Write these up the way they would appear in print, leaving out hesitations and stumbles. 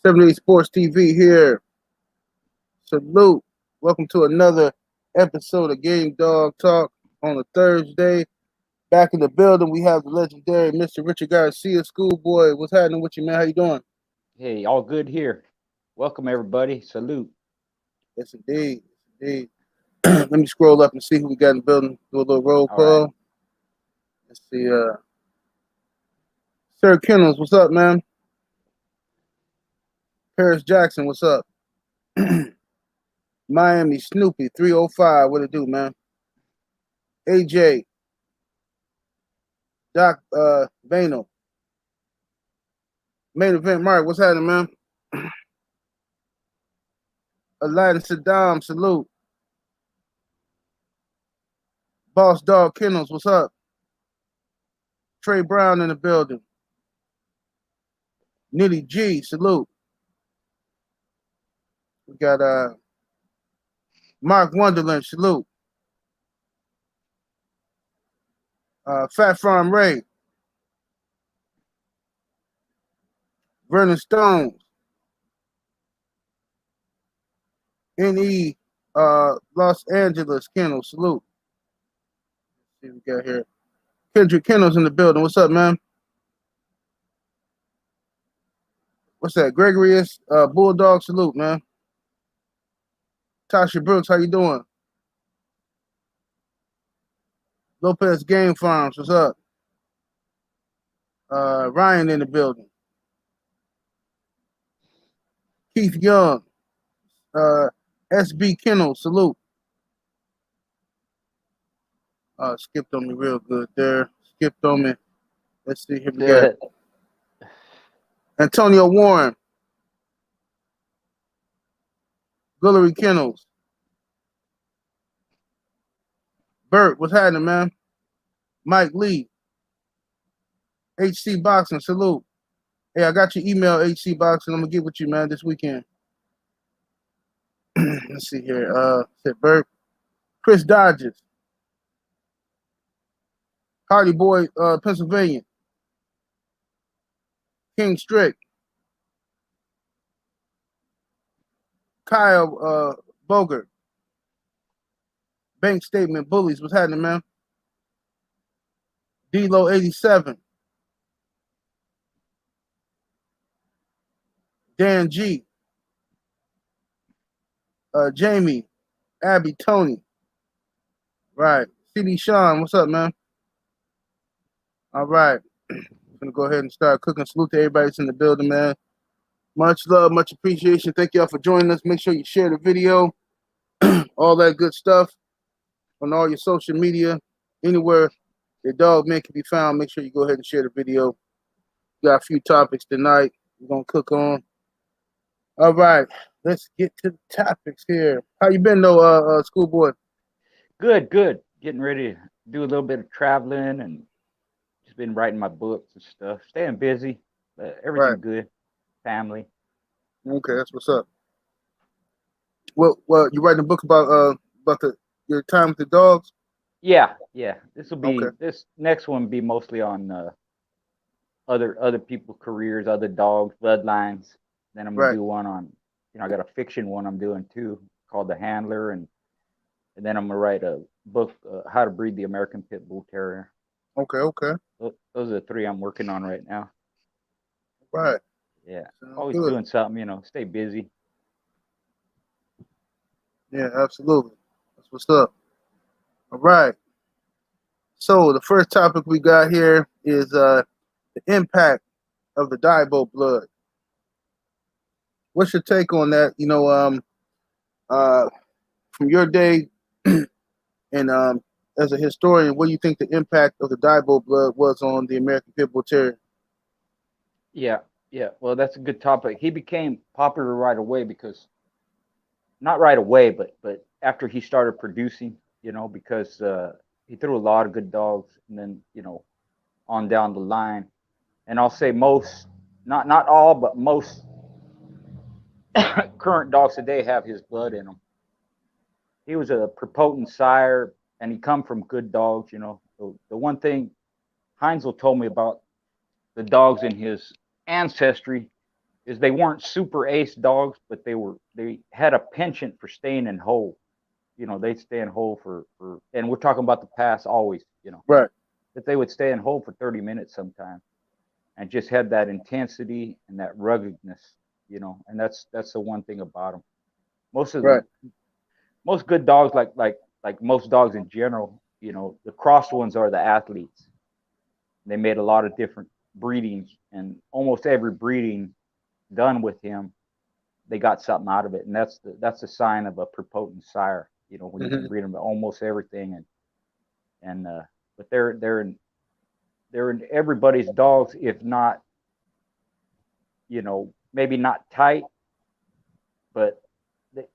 78 Sports TV here. Salute. Welcome to another episode of Game Dog Talk on a Thursday. Back in the building, we have the legendary Mr. Richard Garcia, Schoolboy. What's happening with you, man? How you doing? Hey, all good here. Welcome everybody. Salute. Yes, indeed. Indeed. Let me scroll up and see who we got in the building. Do a little roll All right. call. Let's see. Sir Kennels, what's up, man? Paris Jackson, what's up? Miami Snoopy 305, what it do, man? AJ, Doc Vano. Main event Mark, what's happening, man? Aladdin Saddam, salute. Boss Dog Kennels, what's up? Trey Brown in the building. Nitty G, salute. We got Mark Wonderland, salute. Fat Farm Ray. Vernon Stones. NE Los Angeles, Kennels, salute. Let's see what we got here. Kendrick Kennels in the building. What's up, man? What's that? Gregorius Bulldog, salute, man. Tasha Brooks, how you doing? Lopez Game Farms, what's up? Ryan in the building. Keith Young. SB Kennel, salute. Skipped on me real good there. Skipped on me. Let's see, here we got Antonio Warren. Guillory Kennels. Bert, what's happening, man? Mike Lee. HC Boxing, salute. Hey, I got your email, HC Boxing. I'm gonna get with you, man, this weekend. Let's see here. Said Bert. Chris Dodges. Hardy Boy, Pennsylvania. King Strick. Kyle Bogert. Bank Statement Bullies. What's happening, man? D-Lo 87. Dan G. Jamie. Abby Tony. Right. CD Sean, what's up, man? All right. I'm gonna go ahead and start cooking. Salute to everybody that's in the building, man. Much love, much appreciation. Thank y'all for joining us. Make sure you share the video, all that good stuff on all your social media, anywhere your dog man can be found. Make sure you go ahead and share the video. Got a few topics tonight we're gonna cook on. All right, let's get to the topics here. How you been though, Schoolboy? Good, good. Getting ready to do a little bit of traveling and just been writing my books and stuff. Staying busy, but everything Right. good. Family. Okay, that's what's up. Well, you writing a book about your time with the dogs? Yeah. Okay. This next one be mostly on other people's careers, other dogs, bloodlines. Then I'm gonna Right. do one on, I got a fiction one I'm doing too called The Handler, and then I'm gonna write a book, How to Breed the American Pit Bull Terrier. Okay. Okay. Those are the three I'm working on right now. Right. Yeah, Sounds always good. doing something, stay busy. Yeah, absolutely. That's what's up. All right. So the first topic we got here is the impact of the Dibo blood. What's your take on that? Uh, from your day and as a historian, what do you think the impact of the Dibo blood was on the American Pit Bull Terrier? Yeah, yeah. Well, that's a good topic. He became popular right away because not right away, but after he started producing, because he threw a lot of good dogs, and then on down the line, and I'll say most, not all, but most current dogs today have his blood in them. He was a prepotent sire, and he come from good dogs. The one thing Heinzel told me about the dogs in his ancestry is they weren't super ace dogs, but they had a penchant for staying in hole. They'd stay in hole for and we're talking about the past always, Right. that they would stay in hole for 30 minutes sometimes and just had that intensity and that ruggedness, and that's the one thing about them. Most of Right. the most good dogs, like most dogs in general, the crossed ones are the athletes. They made a lot of different breedings, and almost every breeding done with him, they got something out of it, and that's a sign of a prepotent sire. When you can Hmm. breed them to almost everything, and but they're in everybody's dogs, if not, maybe not tight, but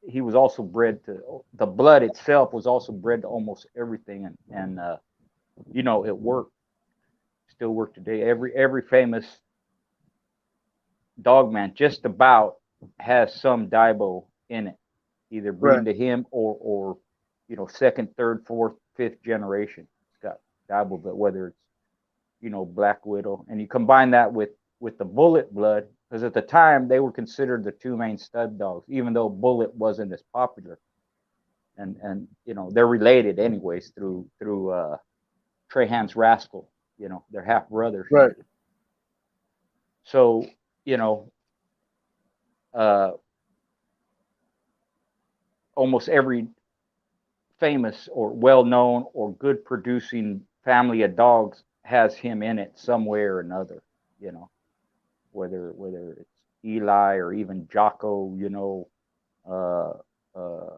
he was also bred to the blood itself was also bred to almost everything, and it worked, still work today. Every famous dog man just about has some Daibo in it, either Right. breeding to him or second, third, fourth, fifth generation. It's got Daibo, but whether it's Black Widow, and you combine that with the Bullet blood, because at the time they were considered the two main stud dogs, even though Bullet wasn't as popular, and they're related anyways through Trahan's Rascal. They're half brothers. Right. So you know, uh, almost every famous or well-known or good producing family of dogs has him in it some way or another. You know, whether it's Eli or even Jocko. Uh, uh,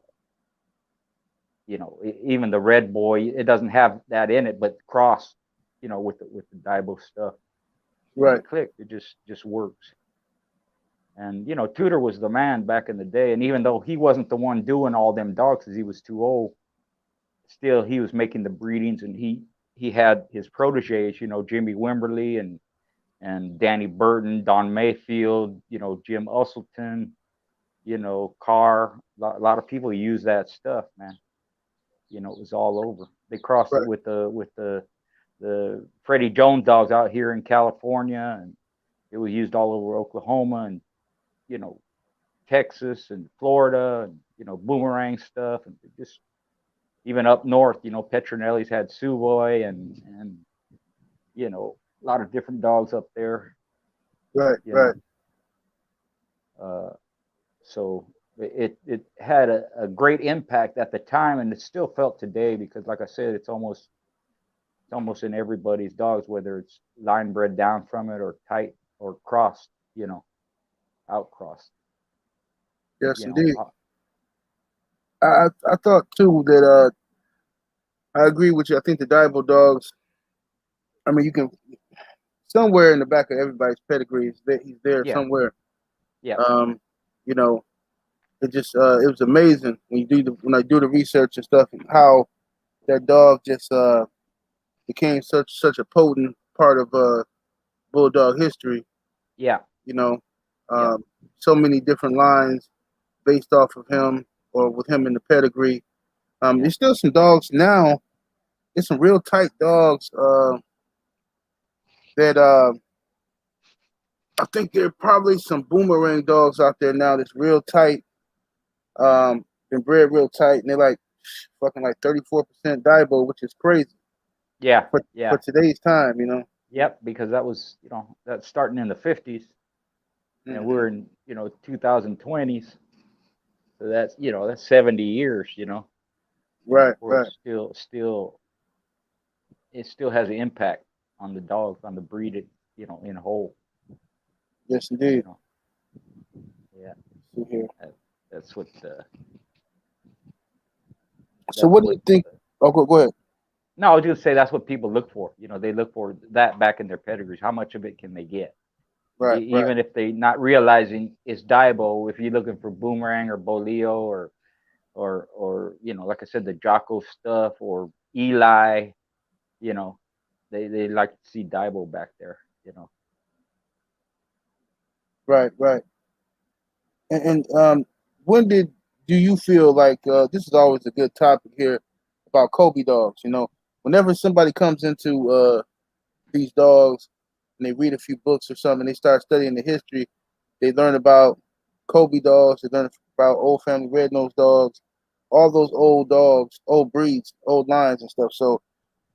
even the Red Boy. It doesn't have that in it, but Cross, with the Daibo stuff, Right. it clicked. It just works. And Tudor was the man back in the day. And even though he wasn't the one doing all them dogs because he was too old, still he was making the breedings, and he had his proteges, Jimmy Wimberly and Danny Burton, Don Mayfield, Jim Usselton, Carr. A lot of people use that stuff, man. It was all over. They crossed it Right. with the Freddie Jones dogs out here in California, and it was used all over Oklahoma and you know Texas and Florida, and boomerang stuff, and just even up north. Petronelli's had Suvoy and a lot of different dogs up there. Right. You Right. know, uh, so it had a great impact at the time, and it's still felt today because, like I said, it's almost in everybody's dogs, whether it's line bred down from it or tight or crossed, out crossed. Yes, You know, indeed. I thought too that I agree with you. I think the Dival dogs. I mean, you can somewhere in the back of everybody's pedigree is that he's there yeah, somewhere. yeah, Um, you know, it was amazing when I do the research and stuff, and how that dog just became such a potent part of bulldog history. yeah, You know, yeah, um, so many different lines based off of him or with him in the pedigree. yeah, There's still some dogs now. There's some real tight dogs that I think there are probably some boomerang dogs out there now that's real tight. Been bred real tight, and they're like fucking like 34% Daibo, which is crazy yeah, for yeah. today's time. Yep, because that was, that's starting in the 50s, and Hmm. we're in, 2020s. So that's 70 years, Right, where right. it's still has an impact on the dogs, on the breed, in whole, Yes, you indeed. know. Yeah, See here. that, that's what So, that's what do what you think? Oh, go ahead. no, I was just say that's what people look for. They look for that back in their pedigrees. How much of it can they get? Right, right, Even if they not realizing it's Daibo, if you're looking for Boomerang or Bolio or like I said, the Jocko stuff or Eli, you know, they like to see Daibo back there. right. And when do you feel like this is always a good topic here about Kobe dogs? Whenever somebody comes into these dogs and they read a few books or something, they start studying the history. They learn about Kobe dogs. They learn about Old Family Red Nose dogs, all those old dogs, old breeds, old lines and stuff. So,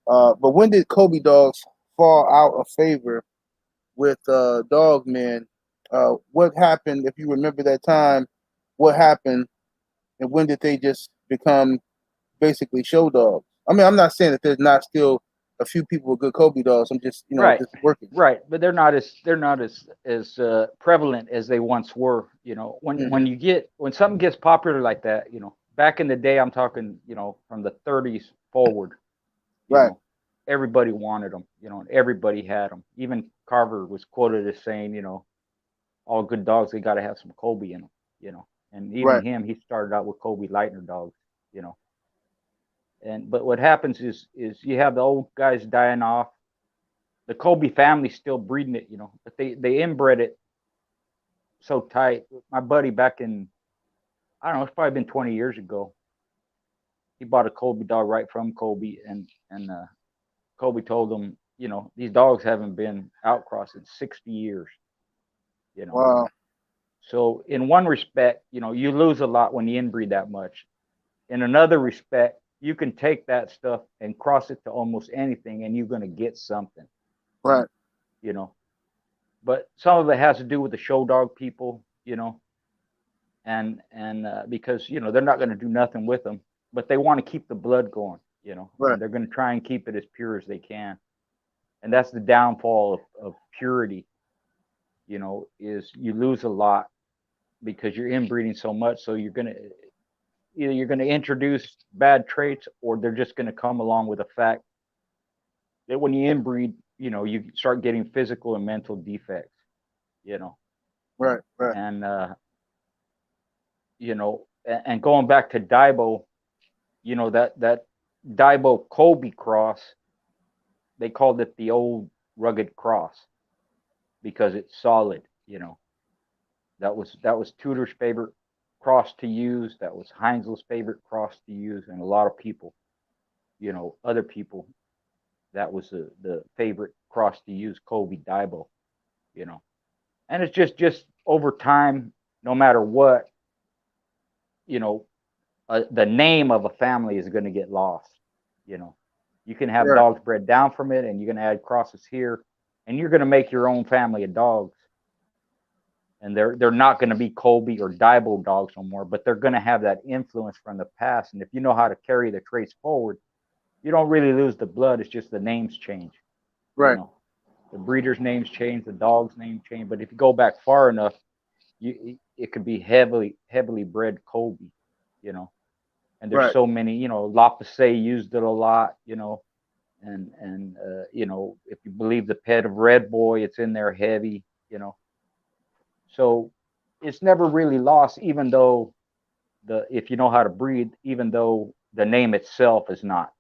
but when did Kobe dogs fall out of favor with dog men? What happened? If you remember that time, what happened, and when did they just become basically show dogs? I mean, I'm not saying that there's not still a few people with good Kobe dogs. I'm just, Right, just working. right, but they're not as prevalent as they once were. When Hmm. when something gets popular like that, back in the day, I'm talking, from the 30s forward, you Right, know, everybody wanted them, and everybody had them. Even Carver was quoted as saying, all good dogs, they got to have some Kobe in them, and even right, him, he started out with Kobe Lightner dogs, you know. But what happens is you have the old guys dying off. The Kobe family's still breeding it, but they inbred it so tight. My buddy back in, I don't know, it's probably been 20 years ago. He bought a Kobe dog right from Kobe, and Kobe told him, these dogs haven't been outcrossed in 60 years, you know. wow, So in one respect, you lose a lot when you inbreed that much. In another respect, you can take that stuff and cross it to almost anything, and you're going to get something, right, you know. But some of it has to do with the show dog people, and because they're not going to do nothing with them, but they want to keep the blood going, right, and they're going to try and keep it as pure as they can. And that's the downfall of purity, is you lose a lot because you're inbreeding so much. So you're going to introduce bad traits, or they're just going to come along with the fact that when you inbreed, you start getting physical and mental defects, you know, right, right, and and going back to Daibo, that Daibo Kobe cross, they called it the old rugged cross because it's solid. That was Tudor's favorite cross to use. That was Heinzel's favorite cross to use, and a lot of people, other people, that was the favorite cross to use, Kobe Daibo. You know, and it's just over time, no matter what, you know, the name of a family is going to get lost. You know, you can have right, dogs bred down from it, and you're going to add crosses here, and you're going to make your own family of dogs. And they're not going to be Colby or Daibo dogs no more, but they're going to have that influence from the past. And if you know how to carry the traits forward, you don't really lose the blood. It's just the names change. You right, know, the breeder's names change, the dog's name change. But if you go back far enough, it could be heavily bred Colby. You know, and there's right, so many. Lapasset used it a lot. And if you believe the pet of Red Boy, it's in there heavy. So it's never really lost, even though if you know how to breed, even though the name itself is not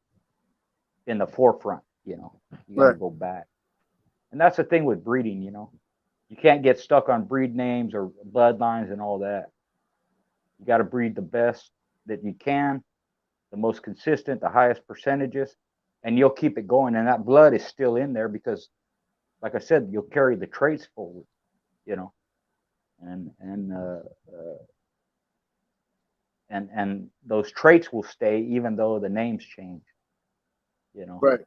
in the forefront. You got to right, go back, and that's the thing with breeding. You can't get stuck on breed names or bloodlines and all that. You got to breed the best that you can, the most consistent, the highest percentages, and you'll keep it going. And that blood is still in there because, like I said, you'll carry the traits forward. You know, and and uh, uh, and those traits will stay even though the names change. You know, right,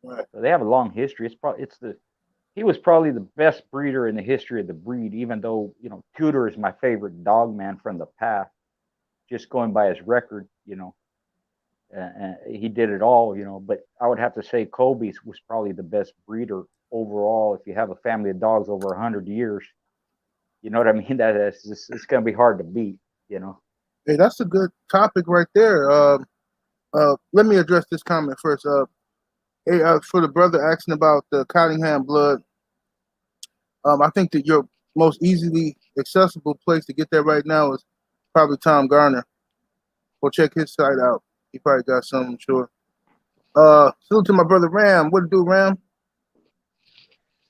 right, so they have a long history. He was probably the best breeder in the history of the breed, even though Tudor is my favorite dog man from the past. Just going by his record, he did it all. But I would have to say Kobe was probably the best breeder overall. If you have a family of dogs over 100 years, you know what I mean. It's going to be hard to beat. You know. Hey, that's a good topic right there. Let me address this comment first. Hey, for the brother asking about the Cottingham blood, I think that your most easily accessible place to get that right now is probably Tom Garner. Go check his site out. He probably got some, I'm sure. Salute to my brother Ram. What to do, Ram?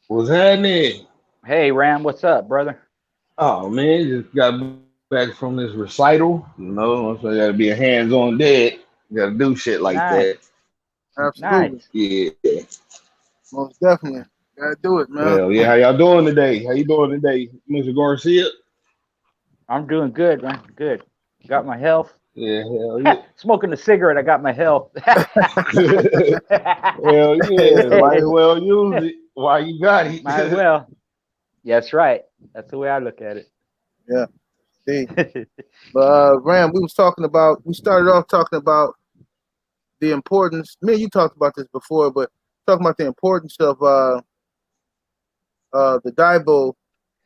What's happening? Hey Ram, what's up, brother? Oh man, just got back from this recital. So I gotta be a hands-on dad. Gotta do shit like Nice, that. Absolutely, nice. Yeah. most definitely. Gotta do it, man. Hell yeah, how y'all doing today? How you doing today, Mr. Garcia? I'm doing good, man. Good. Got my health. Yeah, hell yeah. Smoking a cigarette, I got my health. Hell yeah, might as well use it while you got Might as it. well. Yeah, that's right. That's the way I look at Yeah. See. it. But Ram, we started off talking about the importance. Me and you talked about this before, but talking about the importance of the Daibo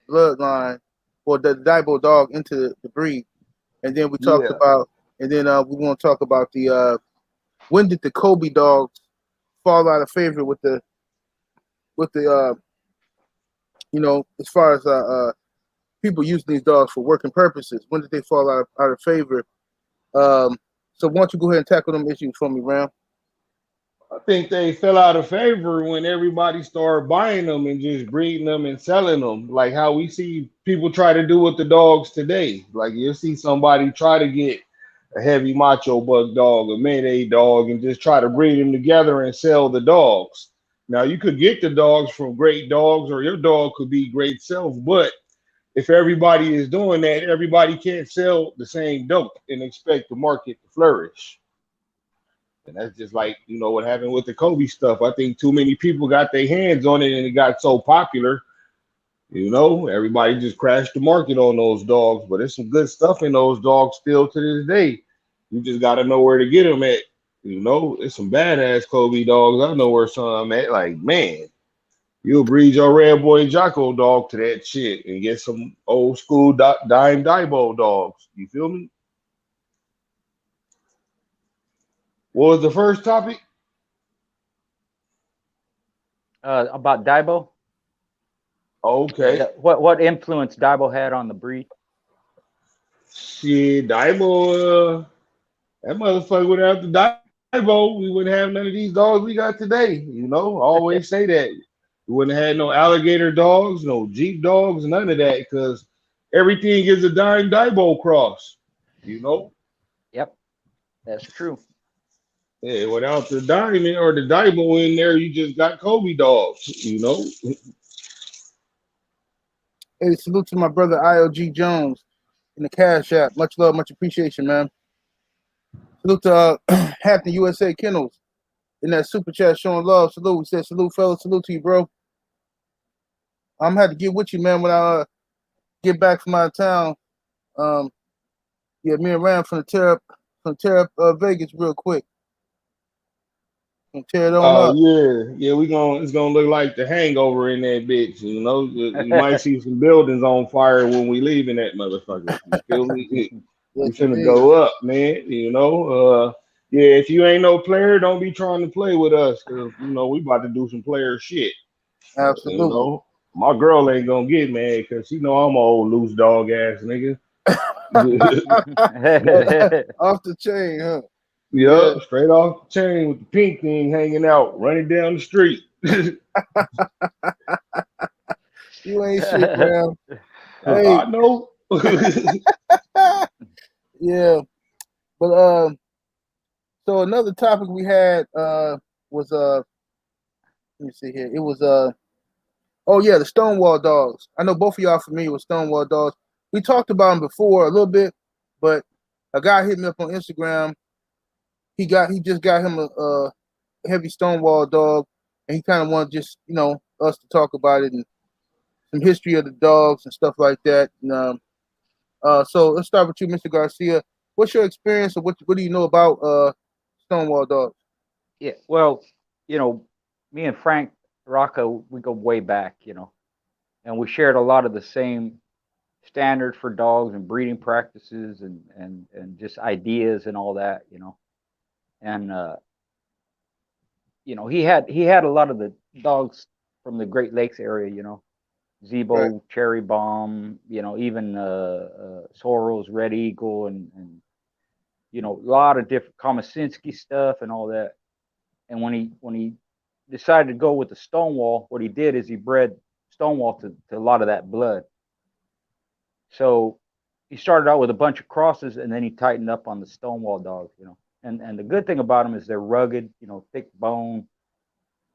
bloodline or the Daibo dog into the breed. And then we talked Yeah, about, and then we want to talk about the when did the Kobe dogs fall out of favor with the as far as people using these dogs for working purposes. When did they fall out of favor? So why don't you go ahead and tackle them issues for me, Ram? I think they fell out of favor when everybody started buying them and just breeding them and selling them. Like how we see people try to do with the dogs today. Like you'll see somebody try to get a heavy macho buck dog, a mayday dog, and just try to breed them together and sell the dogs. Now you could get the dogs from great dogs, or your dog could be great self, but if everybody is doing that, everybody can't sell the same dope and expect the market to flourish. And that's just like, what happened with the Kobe stuff. I think too many people got their hands on it and it got so popular, everybody just crashed the market on those dogs. But there's some good stuff in those dogs still to this day. You just got to know where to get them at. It's some badass Kobe dogs. I know where some at. Like, man, you'll breed your Red Boy Jocko dog to that shit and get some old school Dime Daibo dogs. You feel me? What was the first topic? About Daibo. Yeah. Okay. What influence Daibo had on the breed? Shit, Daibo, that motherfucker without the Daibo, we wouldn't have none of these dogs we got today. I always say that. We wouldn't have had no alligator dogs, no Jeep dogs, none of that, because everything is a dime Daibo cross. You know? Yep, that's true. Yeah, without the diamond or the Daibo in there, you just got Kobe dogs. Hey, salute to my brother IOG Jones in the Cash App. Much love, much appreciation, man. Salute to Hampton USA Kennels in that super chat showing love. Salute. We said salute, fellas. Salute to you, bro. I'm gonna have to get with you, man, when I get back from out of town. Um, yeah, me and Ram from tear up Vegas real quick and tear it on Oh up. yeah, it's gonna look like the hangover in that bitch. You might see some buildings on fire when we leave in that motherfucker. You feel me? We Yes, finna indeed. go up, man. Yeah. If you ain't no player, don't be trying to play with us, cause we about to do some player shit. You Absolutely. know, my girl ain't gonna get mad, cause she know I'm an old loose dog ass nigga. Off the chain, huh? Yeah, Yup, straight off the chain with the pink thing hanging out, running down the street. you ain't shit, Ram. Hey, I know. yeah, but so another topic we had was let me see here. It was oh yeah, the Stonewall Dogs. I know both of y'all are familiar with Stonewall Dogs. We talked about them before a little bit, but a guy hit me up on Instagram. He just got him a heavy Stonewall dog, and he kind of wanted just us to talk about it and some history of the dogs and stuff like that. And, so let's start with you, Mr. Garcia. What's your experience, or what do you know about Stonewall Dogs? Yeah, well, me and Frank Rocco, we go way back, and we shared a lot of the same standards for dogs and breeding practices and just ideas and all that, And he had a lot of the dogs from the Great Lakes area, Right, Zebo, Cherry Bomb, even Soros, Red Eagle, and a lot of different Komisinski stuff and all that. And when he decided to go with the Stonewall, what he did is he bred Stonewall to a lot of that blood. So he started out with a bunch of crosses, and then he tightened up on the Stonewall dogs. And the good thing about them is they're rugged, thick bone,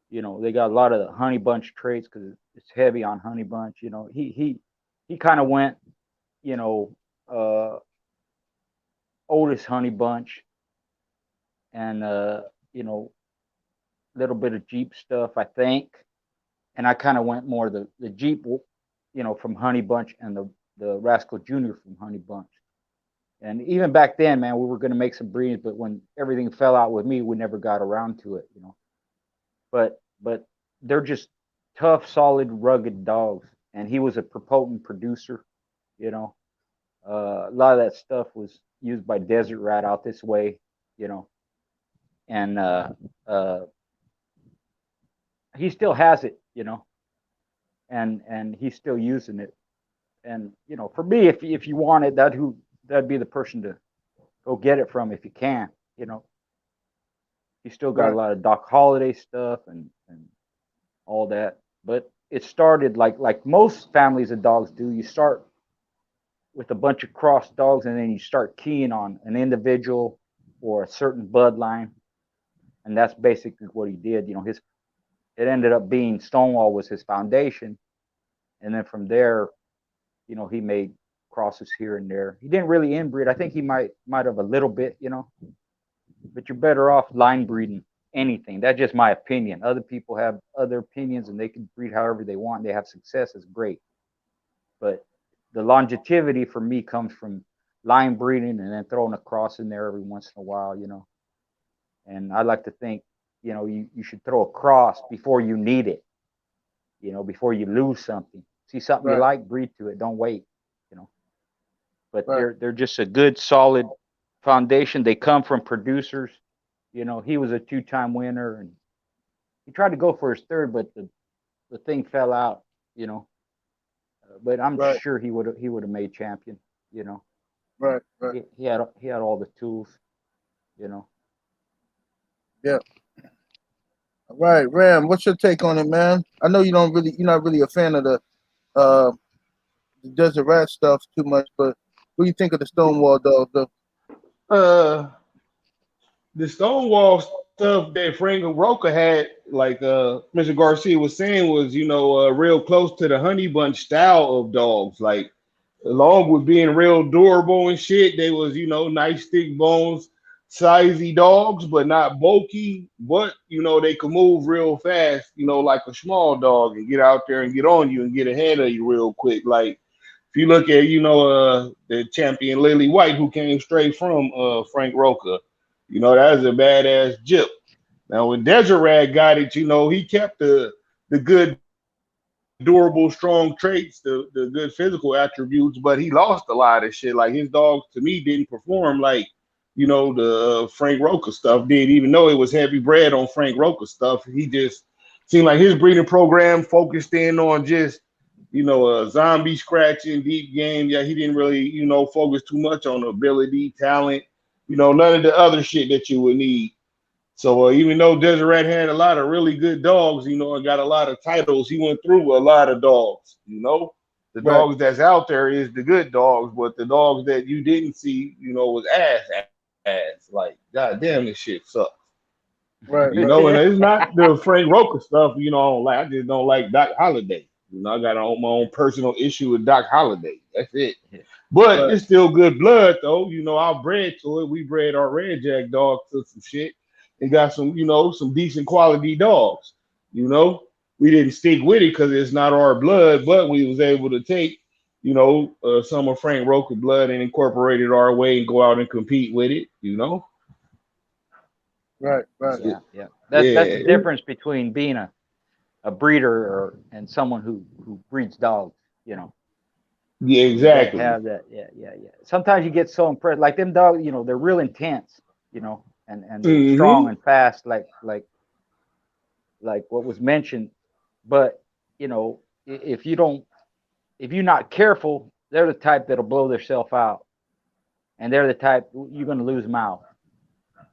You know, they got a lot of the honey bunch traits because it's heavy on honey bunch. You know, he kind of went, you know, uh, oldest honey bunch, and you know, little bit of Jeep stuff, I think. And I kind of went more the Jeep, you know, from Honey Bunch, and the Rascal Junior from Honey Bunch. And even back then, man, we were going to make some breeds, but when everything fell out with me, we never got around to it, you know. But they're just tough, solid, rugged dogs. And he was a potent producer, you know. A lot of that stuff was used by Desert Rat out this way, you know. And uh, he still has it, you know, and he's still using it. And you know, for me, if you want it, that'd be the person to go get it from if you can. You know, he still got a Right. lot of Doc Holliday stuff and all that. But it started like most families of dogs do. You start with a bunch of cross dogs, and then you start keying on an individual or a certain bloodline, and that's basically what he did. You know, his it ended up being Stonewall was his foundation, and then from there, you know, he made crosses here and there. He didn't really inbreed. I think he might have a little bit, you know, but you're better off line breeding anything. That's just my opinion. Other people have other opinions, and they can breed however they want. They have success, is great. But the longevity for me comes from line breeding and then throwing a cross in there every once in a while, you know. And I like to think, you know, you should throw a cross before you need it, you know, before you lose something. See something you Right. like, breed to it. Don't wait, you know. But Right. they're just a good, solid foundation. They come from producers. You know, he was a two-time winner, and he tried to go for his third, but the thing fell out. You know, but I'm Right. sure he would have made champion. You know, Right. Right. he had all the tools. You know. Yeah. All right, Ram. What's your take on it, man? I know you're not really a fan of uh the Desert Rat stuff too much, but what do you think of the Stonewall Dogs, though? Uh, the Stonewall stuff that Frank Roca had, like Mr. Garcia was saying, was real close to the Honey Bunch style of dogs. Like along with being real durable and shit, they was nice thick bones, sizey dogs, but not bulky. But they could move real fast, like a small dog, and get out there and get on you and get ahead of you real quick. Like if you look at the champion Lily White, who came straight from Frank Roca, that's a badass jip. Now when Deseret got it, he kept the good, durable, strong traits, the good physical attributes, but he lost a lot of shit. Like his dogs, to me, didn't perform like the Frank Roca stuff did, even though it was heavy bred on Frank Roca stuff. He just seemed like his breeding program focused in on just zombie scratching, deep game. Yeah, he didn't really focus too much on ability, talent, none of the other shit that you would need. So even though Deseret had a lot of really good dogs, and got a lot of titles, he went through a lot of dogs. The Right. dogs that's out there is the good dogs, but the dogs that you didn't see, was ass. Like, god damn, this shit sucks. Right. Right. And it's not the Frank Roker stuff, I don't like. I just don't like Doc Holliday. I got my own personal issue with Doc Holliday. That's it. But Right. it's still good blood, though. I bred to it. We bred our Red Jack dog to some shit and got some decent quality dogs. You know, we didn't stick with it because it's not our blood, but we was able to take, some of Frank Roker blood and incorporate it our way and go out and compete with it. Right. Right. Yeah, yeah. That's the Yeah, difference between being a breeder and someone who breeds dogs. You know, yeah, you got to exactly. have that. Yeah, yeah, yeah. Sometimes you get so impressed, like them dogs. You know, they're real intense. You know, and they're strong Hmm. and fast, like what was mentioned. But you know, if you're not careful, they're the type that'll blow themselves out, and they're the type you're gonna lose them out.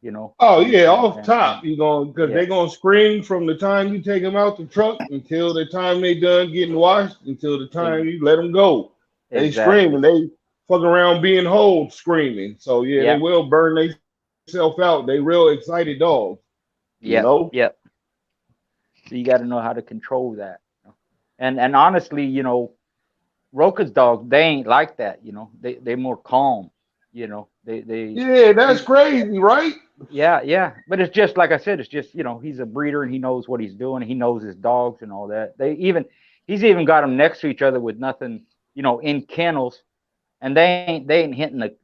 You know, Oh and yeah, and off and, top, and you going because yeah, they gonna scream from the time you take them out the truck until the time they done getting washed until the time ex- you let them go. They scream exactly. and they fuck around being hold screaming. So yeah, they Yep, will burn themselves out. They real excited dogs, you yep, know. yep. So you got to know how to control that. And honestly, Roka's dogs, they ain't like that. They more calm. Yeah, that's He, crazy, right? yeah. But it's just like I said, it's just he's a breeder and he knows what he's doing. He knows his dogs and all that. He's even got them next to each other with nothing, in kennels, and they ain't hitting the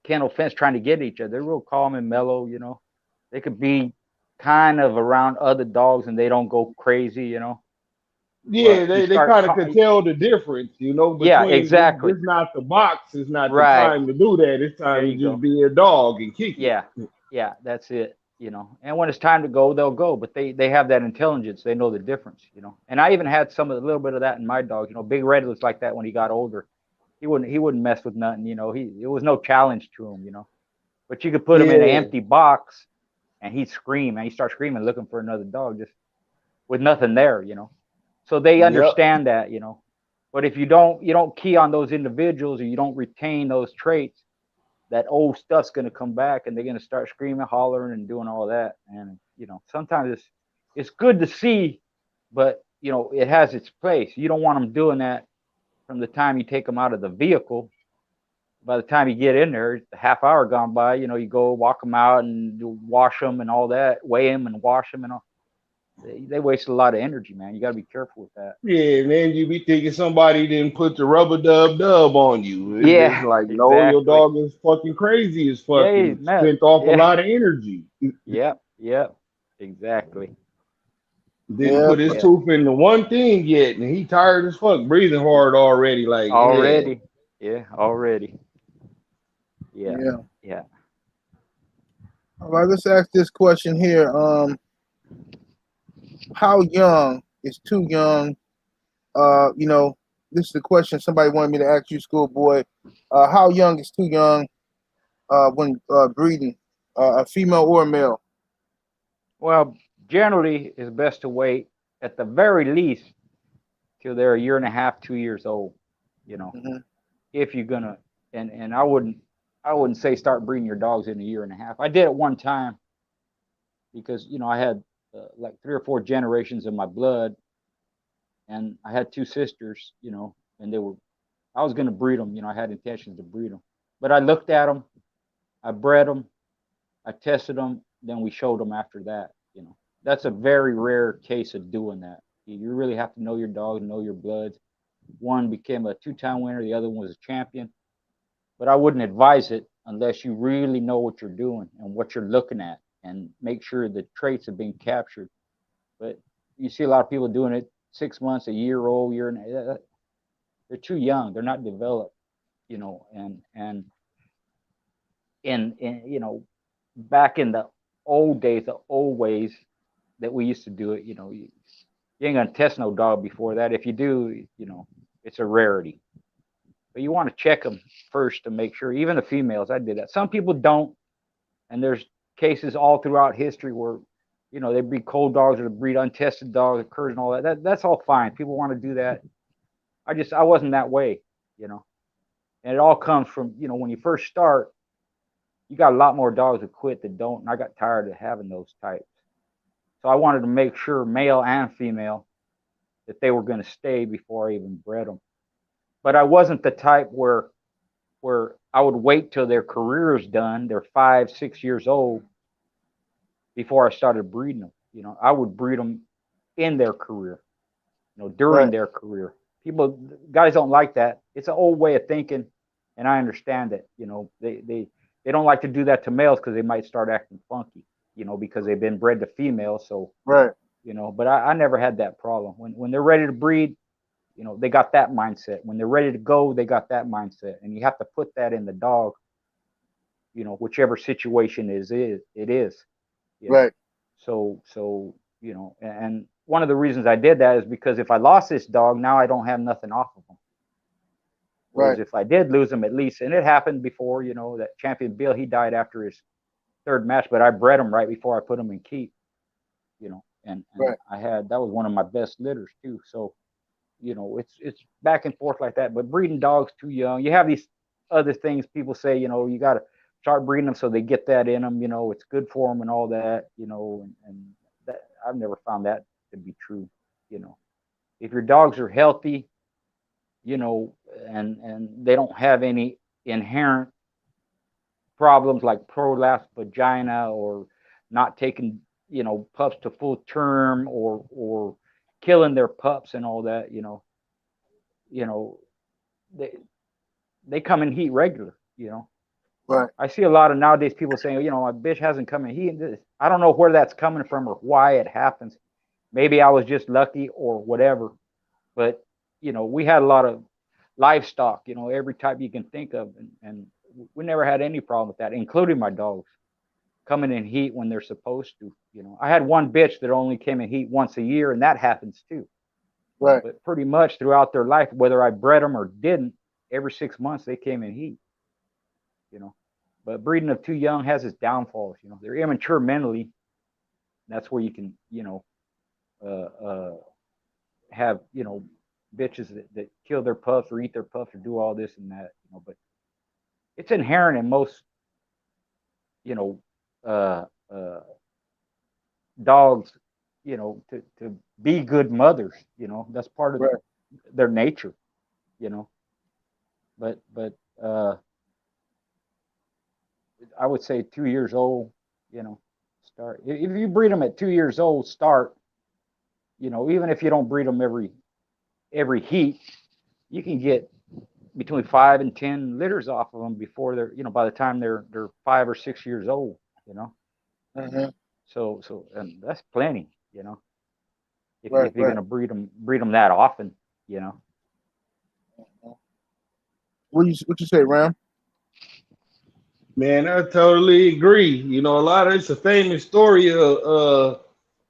kennel fence trying to get at each other. They're real calm and mellow. They could be kind of around other dogs and they don't go crazy. Yeah, But you they start, kind of could tell the difference, yeah, between exactly, this not the box, it's not the right. time to do that. It's There time to you just go. be a dog and kick it. Yeah, yeah, that's it. And when it's time to go, they'll go. But they have that intelligence. They know the difference. And I even had a little bit of that in my dog. Big Red was like that when he got older. He wouldn't mess with nothing. It was no challenge to him. But you could put him in an Yeah. empty box and he'd scream and he'd start screaming, looking for another dog, just with nothing there. So they Yep. understand that. But if you don't key on those individuals or you don't retain those traits, that old stuff's going to come back and they're going to start screaming, hollering, and doing all that. And sometimes it's good to see, but it has its place. You don't want them doing that from the time you take them out of the vehicle. By the time you get in there, a half hour gone by. You go walk them out and you wash them and all that, weigh them and wash them and all. They waste a lot of energy, man. You got to be careful with that. Yeah, and then you be thinking somebody didn't put the rubber dub on you. It's Yeah, like, no, your exactly. dog is fucking crazy as Yeah, fucking man. spent off a Yeah, lot of energy. yep, exactly. Didn't Yeah, put his Yeah, tooth into one thing yet, and he tired as fuck, breathing hard already. Like, yeah. already. Yeah, already. Yeah, yeah. yeah. All right, let's ask this question here. How young is too young? This is the question somebody wanted me to ask you, schoolboy. How young is too young when breeding, a female or a male? Well, generally, it's best to wait at the very least till they're a year and a half, 2 years old. You know, Hmm. if you're gonna, and I wouldn't say start breeding your dogs in a year and a half. I did it one time because I had like 3 or 4 generations of my blood, and I had 2 sisters. And I was gonna breed them. I had intentions to breed them, but I looked at them, I bred them, I tested them, then we showed them after that. That's a very rare case of doing that. You really have to know your dog, know your bloods. One became a 2-time winner, the other one was a champion. But I wouldn't advise it unless you really know what you're doing and what you're looking at and make sure the traits have been captured. But you see a lot of people doing it 6 months, a year old, year and they're too young. They're not developed. And back in the old days, the old ways that we used to do it, you ain't gonna test no dog before that. If you do, it's a rarity. But you want to check them first to make sure. Even the females, I did that. Some people don't, and there's cases all throughout history where they breed cold dogs or they breed untested dogs, curs and all that. That's all fine. People want to do that. I wasn't that way, you know. And it all comes from when you first start, you got a lot more dogs that quit that don't, and I got tired of having those types. So I wanted to make sure, male and female, that they were going to stay before I even bred them. But I wasn't the type where I would wait till their career is done, they're 5, 6 years old, before I started breeding them. I would breed them in their career, during Right, their career. People, guys don't like that. It's an old way of thinking, and I understand it. They don't like to do that to males because they might start acting funky, because they've been bred to females. So, right, but I never had that problem. When they're ready to breed, they got that mindset. When they're ready to go, they got that mindset. And you have to put that in the dog, whichever situation it is, you know. right, So, and one of the reasons I did that is because if I lost this dog, now I don't have nothing off of him. Whereas right. if I did lose him, at least, and it happened before, that champion Bill, he died after his third match, but I bred him right before I put him in keep, and Right. that was one of my best litters too. So, it's back and forth like that. But breeding dogs too young, you have these other things people say, you got to start breeding them so they get that in them. It's good for them and all that. And that I've never found that to be true. You know, if your dogs are healthy, you know, and they don't have any inherent problems like prolapse vagina or not taking, you know, pups to full term or killing their pups and all that, you know, they they come in heat regular, you know. Right. I see a lot of nowadays people saying, you know, my bitch hasn't come in heat. I don't know where that's coming from or why it happens. Maybe I was just lucky or whatever. But, you know, we had a lot of livestock, you know, every type you can think of. And we never had any problem with that, including my dogs coming in heat when they're supposed to. You know, I had one bitch that only came in heat once a year, and that happens too. Right. But pretty much throughout their life, whether I bred them or didn't, every 6 months they came in heat, you know. But breeding of too young has its downfalls. You know, they're immature mentally. That's where you can, you know, have, you know, bitches that kill their pups or eat their pups or do all this and that. You know, but it's inherent in most, you know, uh, uh, dogs, you know, to be good mothers. You know, that's part of Right. their nature. You know, but I would say 2 years old. You know, start if you breed them at 2 years old. Start. You know, even if you don't breed them every heat, you can get between 5 and 10 litters off of them before they're, you know, by the time they're 5 or 6 years old. You know, Mm-hmm. so and that's plenty. You know, Right. if you're Right. gonna breed them that often. You know. What you say, Ram? Man, I totally agree. You know, a lot of it's a famous story of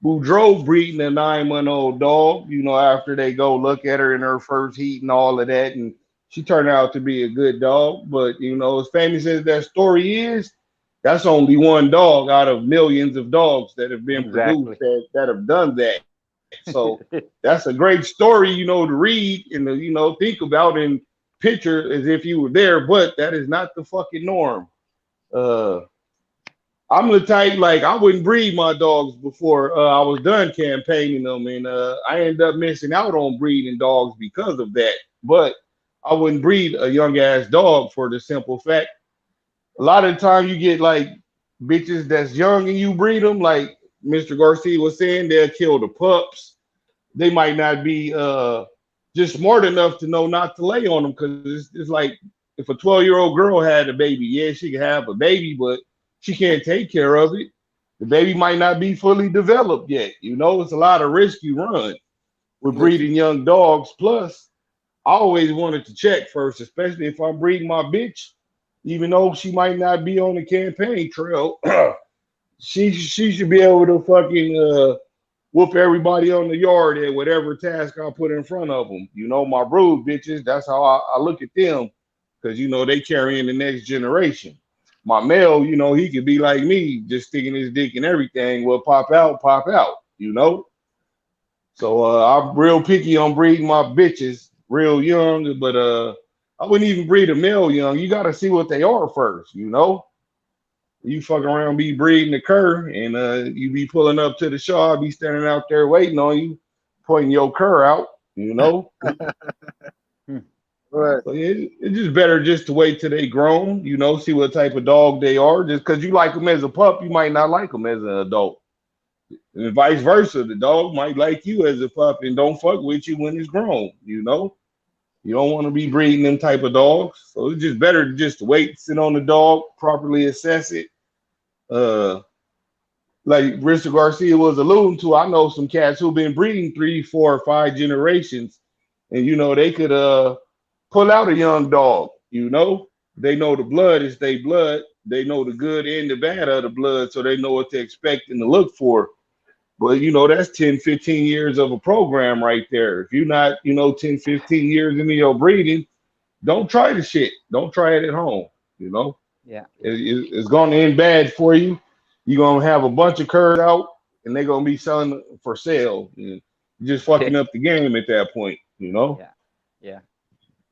Boudreaux breeding a 9-month-old dog, you know, after they go look at her in her first heat and all of that. And she turned out to be a good dog. But, you know, as famous as that story is, that's only one dog out of millions of dogs that have been produced Exactly. that have done that. So that's a great story, you know, to read and to, you know, think about and picture as if you were there. But that is not the fucking norm. Uh, I'm the type like I wouldn't breed my dogs before I was done campaigning them, and I ended up missing out on breeding dogs because of that. But I wouldn't breed a young ass dog for the simple fact a lot of the time you get like bitches that's young and you breed them, like Mr. Garcia was saying, they'll kill the pups. They might not be just smart enough to know not to lay on them because it's like if a 12-year-old girl had a baby, yeah, she can have a baby, but she can't take care of it. The baby might not be fully developed yet. You know, it's a lot of risk you run with Yes. breeding young dogs. Plus, I always wanted to check first, especially if I'm breeding my bitch, even though she might not be on the campaign trail. She should be able to fucking whoop everybody on the yard at whatever task I put in front of them. You know, my brood bitches, that's how I look at them because, you know, they carrying the next generation. My male, you know, he could be like me, just sticking his dick in everything. Well, pop out, you know? So I'm real picky on breeding my bitches real young, but I wouldn't even breed a male young. You got to see what they are first, you know? You fuck around, be breeding the cur, and you be pulling up to the show. I be standing out there waiting on you, pointing your cur out, you know. Hmm. Right. So yeah, it's just better just to wait till they grown, you know, see what type of dog they are. Just because you like them as a pup, you might not like them as an adult, and vice versa. The dog might like you as a pup and don't fuck with you when it's grown, you know. You don't want to be breeding them type of dogs, so it's just better to just wait, sit on the dog, properly assess it. Uh, like Mr. Garcia was alluding to, I know some cats who've been breeding 3, 4, 5 generations, and you know they could pull out a young dog. You know, they know the blood is their blood. They know the good and the bad of the blood, so they know what to expect and to look for. But you know, that's 10, 15 years of a program right there. If you're not, you know, 10, 15 years into your breeding, don't try the shit. Don't try it at home. You know, Yeah. Yeah. it's going to end bad for you. You're going to have a bunch of curs out and they're going to be selling for sale. And you're just fucking up the game at that point, you know? Yeah. Yeah.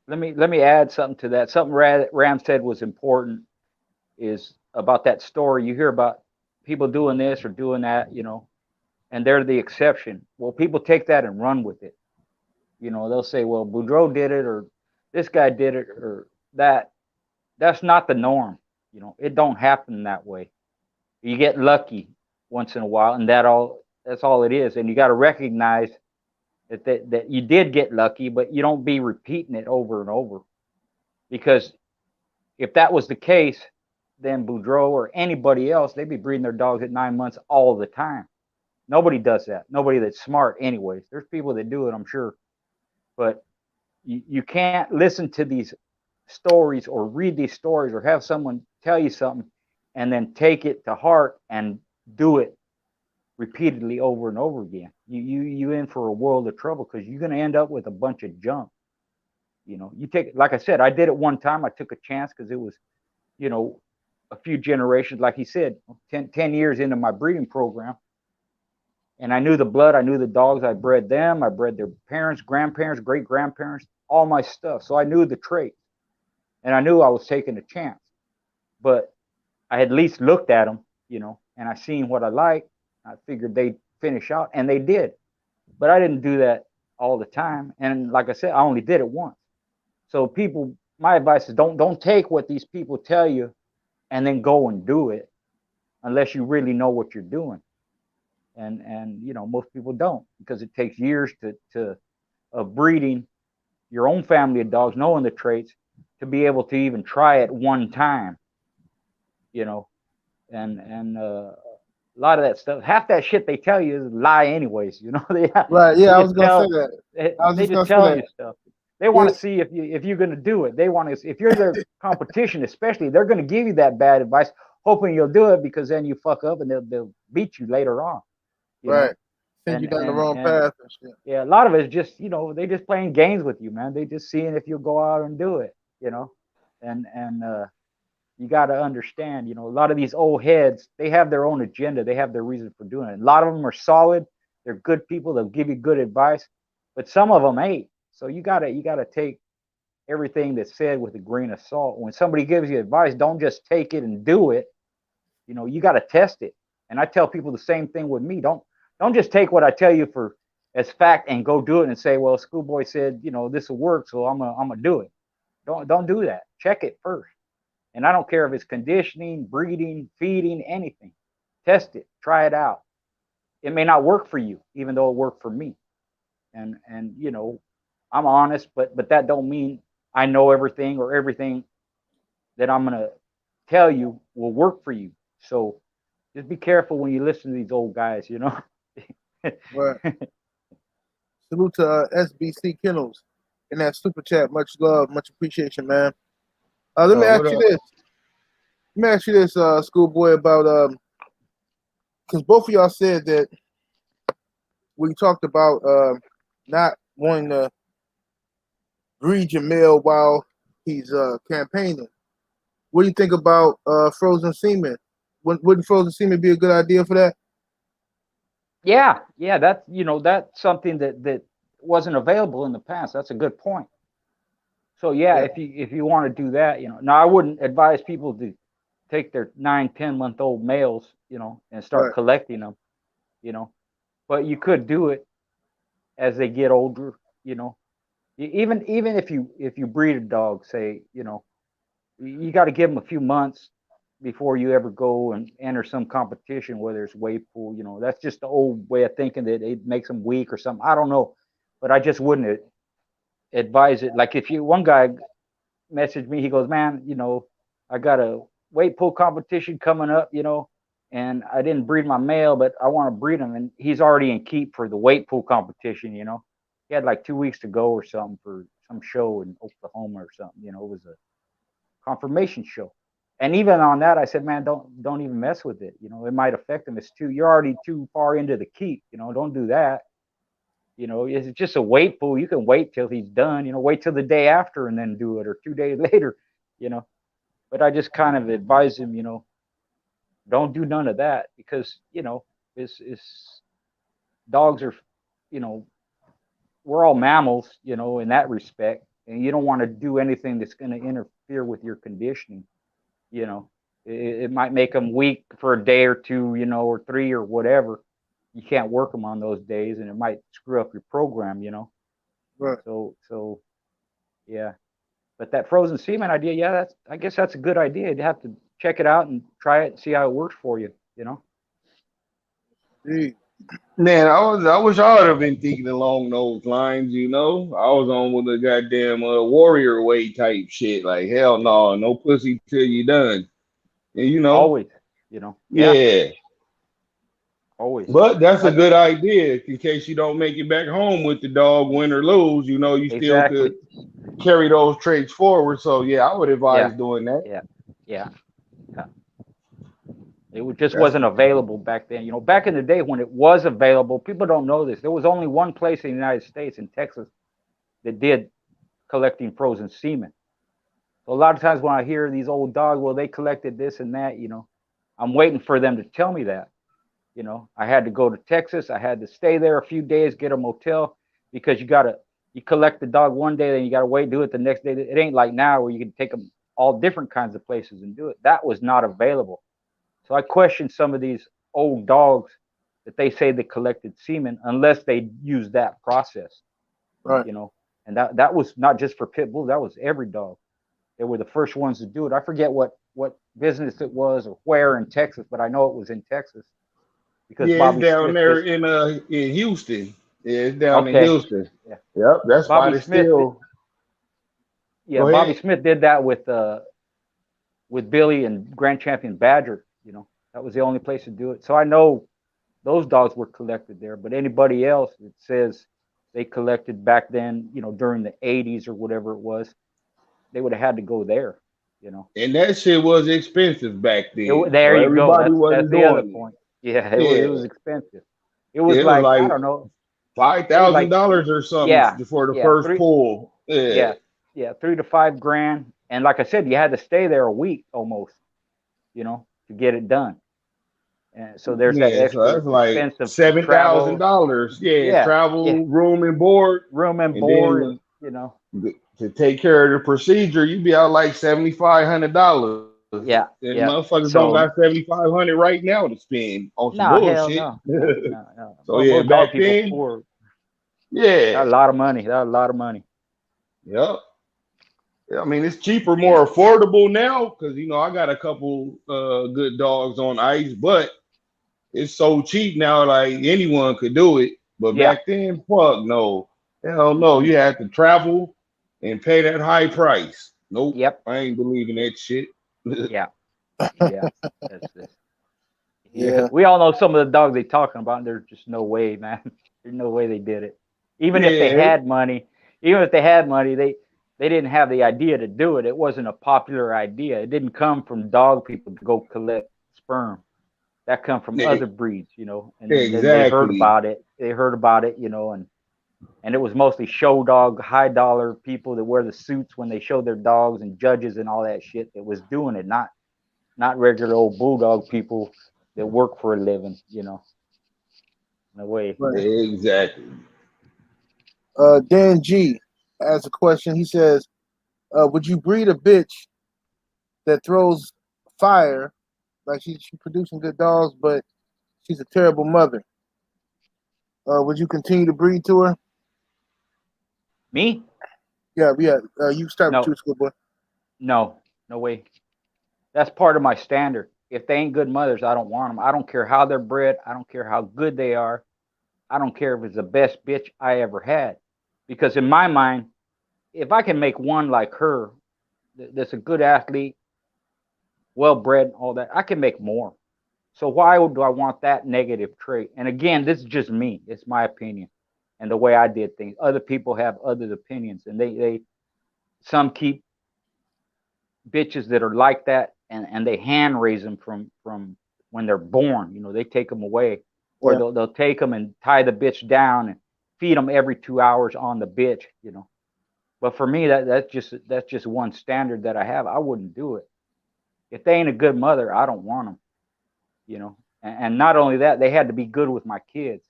Let me add something to that. Something Ram said was important is about that story. You hear about people doing this or doing that, you know. and they're the exception. Well, people take that and run with it. They'll say, well, Boudreaux did it, or this guy did it, or that. That's not the norm. It don't happen that way. You get lucky once in a while, and that's all it is. And you got to recognize that you did get lucky, but you don't be repeating it over and over. Because if that was the case, then Boudreaux or anybody else, they'd be breeding their dogs at 9 months all the time. Nobody does that. Nobody that's smart, anyways. There's people that do it, I'm sure, but you can't listen to these stories or read these stories or have someone tell you something and then take it to heart and do it repeatedly over and over again. You in for a world of trouble, because you're going to end up with a bunch of junk. You take, like I said, I did it one time. I took a chance because it was, a few generations, like he said, 10 years into my breeding program. And I knew the blood, I knew the dogs, I bred them, I bred their parents, grandparents, great grandparents, all my stuff. So I knew the traits, and I knew I was taking a chance. But I had at least looked at them, and I seen what I liked. I figured they'd finish out, and they did. But I didn't do that all the time. And like I said, I only did it once. So people, my advice is don't take what these people tell you and then go and do it unless you really know what you're doing. And most people don't, because it takes years of breeding your own family of dogs, knowing the traits, to be able to even try it one time. And a lot of that stuff, half that shit they tell you is lie anyways. Right. Yeah, they I just was gonna say that. I was they just gonna just say telling that. you stuff. They want to see if you're going to do it. They want to, if you're their competition, especially, they're going to give you that bad advice, hoping you'll do it, because then you fuck up and they'll beat you later on. Right. Send you down the wrong path and shit. Yeah, a lot of it is just, they just playing games with you, man. They just seeing if you'll go out and do it, and you got to understand, a lot of these old heads, they have their own agenda. They have their reason for doing it. A lot of them are solid. They're good people. They'll give you good advice, but some of them ain't. So you gotta take everything that's said with a grain of salt. When somebody gives you advice, don't just take it and do it. You got to test it. And I tell people the same thing with me. Don't just take what I tell you for as fact and go do it and say, well, Schoolboy said, this will work, so I'm gonna do it. Don't do that. Check it first. And I don't care if it's conditioning, breeding, feeding, anything. Test it. Try it out. It may not work for you, even though it worked for me. And I'm honest, but that don't mean I know everything, or everything that I'm gonna tell you will work for you. So just be careful when you listen to these old guys. Right. Salute to SBC Kennels in that super chat. Much love, much appreciation, man. Let me ask you this. Let me ask you this, Schoolboy, about because both of y'all said that we talked about not wanting to breed your male while he's campaigning. What do you think about frozen semen? Wouldn't frozen semen be a good idea for that? Yeah, that's that's something that wasn't available in the past. That's a good point. So yeah, if you want to do that, now I wouldn't advise people to take their 9-10 month old males, and start collecting them, but you could do it as they get older, even if you breed a dog, say, you got to give them a few months before you ever go and enter some competition, whether it's weight pool. That's just the old way of thinking, that it makes them weak or something. I don't know, but I just wouldn't advise it. Like, if one guy messaged me, he goes, man, I got a weight pool competition coming up, and I didn't breed my male, but I want to breed him. And he's already in keep for the weight pool competition. He had like 2 weeks to go or something for some show in Oklahoma or something. It was a confirmation show. And even on that, I said, man, don't even mess with it. It might affect him. You're already too far into the keep. Don't do that. It's just a weight pool. You can wait till he's done. Wait till the day after and then do it, or 2 days later. But I just kind of advise him, don't do none of that, because it's dogs are, we're all mammals, in that respect, and you don't want to do anything that's going to interfere with your conditioning. It might make them weak for a day or two, or 3 or whatever, you can't work them on those days, and it might screw up your program, you know. Right. So yeah. But that frozen semen idea, yeah, I guess that's a good idea. You'd have to check it out and try it and see how it works for you, you know. Gee. Man, I wish I would have been thinking along those lines, you know. I was on with the goddamn warrior weight type shit. Like, hell no, no pussy till you done. And you know, Always, you know. Yeah, yeah. always. But that's a I, good idea in case you don't make it back home with the dog, win or lose. You know, you still exactly. could carry those traits forward. So yeah, I would advise Yeah, doing that. yeah, yeah, yeah. Just That's wasn't available back then. You know, back in the day when it was available, people don't know this. There was only one place in the United States, in Texas, that did collecting frozen semen. So a lot of times when I hear these old dogs, well, they collected this and that, you know, I'm waiting for them to tell me that. You know, I had to go to Texas. I had to stay there a few days, get a motel, because you collect the dog one day, then you gotta wait, do it the next day. It ain't like now where you can take them all different kinds of places and do it. That was not available. So I question some of these old dogs that they say they collected semen unless they use that process, Right. you know. And that was not just for pit bulls, that was every dog. They were the first ones to do it. I forget what business it was or where in Texas, but I know it was in Texas because Yeah, it's Bobby down Smith there did. in Houston. Yeah, it's down in Okay, Houston. yeah, Yep, that's why Bobby they Smith. still Yeah, go Bobby ahead. Smith did that with Billy and Grand Champion Badger. You know, that was the only place to do it. So I know those dogs were collected there. But anybody else that says they collected back then, you know, during the '80s or whatever it was, they would have had to go there. You know, And that shit was expensive back then. So there you go. everybody That's wasn't the other doing point. Yeah, it it. was expensive. It Yeah. was It was like I like don't know. five It was thousand like dollars or something yeah, for the yeah, first pull. Yeah. yeah, yeah, 3 to 5 grand. And like I said, you had to stay there a week almost, you know, to get it done. And so there's that Yeah, so extra that's like expense of $7,000. travel. Yeah, Yeah, yeah, travel, room and board, room and and board, then and you know, to take care of the procedure, you'd be out like $7,500. yeah, And yeah. motherfuckers don't got So 7,500 right now to spend on some no, hell bullshit. no, no, no, no. So yeah, Most dog back people then, poor. yeah, Got a lot of money. Got a lot of money. yep. I mean, it's cheaper, Yeah, more affordable now because you know I got a couple good dogs on ice, but it's so cheap now, like anyone could do it. But yeah. back then, fuck no, hell no, Mm-mm. you had to travel and pay that high price. Nope, Yep. I ain't believing that shit. Yeah. Yeah. That's this. Yeah, Yeah. we all know some of the dogs they talking about. And there's just no way, man. There's no way they did it. Even if they Yeah, had money, even if they had money, they didn't have the idea to do it. It wasn't a popular idea. It didn't come from dog people to go collect sperm. That come from e- other breeds, you know. And then they heard exactly. about it. They heard about it, you know, and it was mostly show dog, high dollar people that wear the suits when they show their dogs and judges and all that shit that was doing it, not regular old bulldog people that work for a living, you know, in a way. Right. Exactly. Dan G asks a question. He says, "Would you breed a bitch that throws fire, like she's producing good dogs, but she's a terrible mother? Would you continue to breed to her?" Me? Yeah, yeah. You start with No, you, schoolboy. no, no way. That's part of my standard. If they ain't good mothers, I don't want them. I don't care how they're bred. I don't care how good they are. I don't care if it's the best bitch I ever had. Because in my mind, if I can make one like her, that's a good athlete, well bred, all that, I can make more. So why do I want that negative trait? And again, this is just me. It's my opinion and the way I did things. Other people have other opinions, and they some keep bitches that are like that, and they hand raise them from when they're born. You know, they take them away, or Yeah, they'll take them and tie the bitch down and feed them every 2 hours on the bitch. You know, but for me, that's just one standard that I have. I wouldn't do it if they ain't a good mother. I don't want them. You know, and not only that, they had to be good with my kids.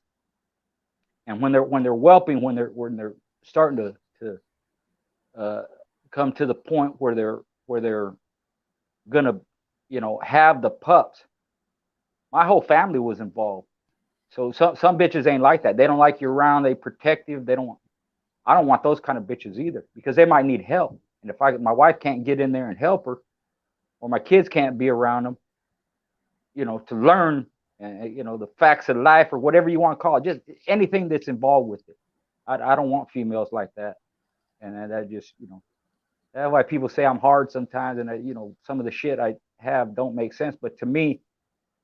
And when they're whelping, when they're starting to uh, come to the point where they're gonna, you know, have the pups. My whole family was involved. So some bitches ain't like that. They don't like you around. They protective. I don't want those kind of bitches either, because they might need help. And if my wife can't get in there and help her, or my kids can't be around them, to learn, the facts of life or whatever you want to call it, just anything that's involved with it. I don't want females like that. And that just, that's why people say I'm hard sometimes. And, some of the shit I have don't make sense. But to me,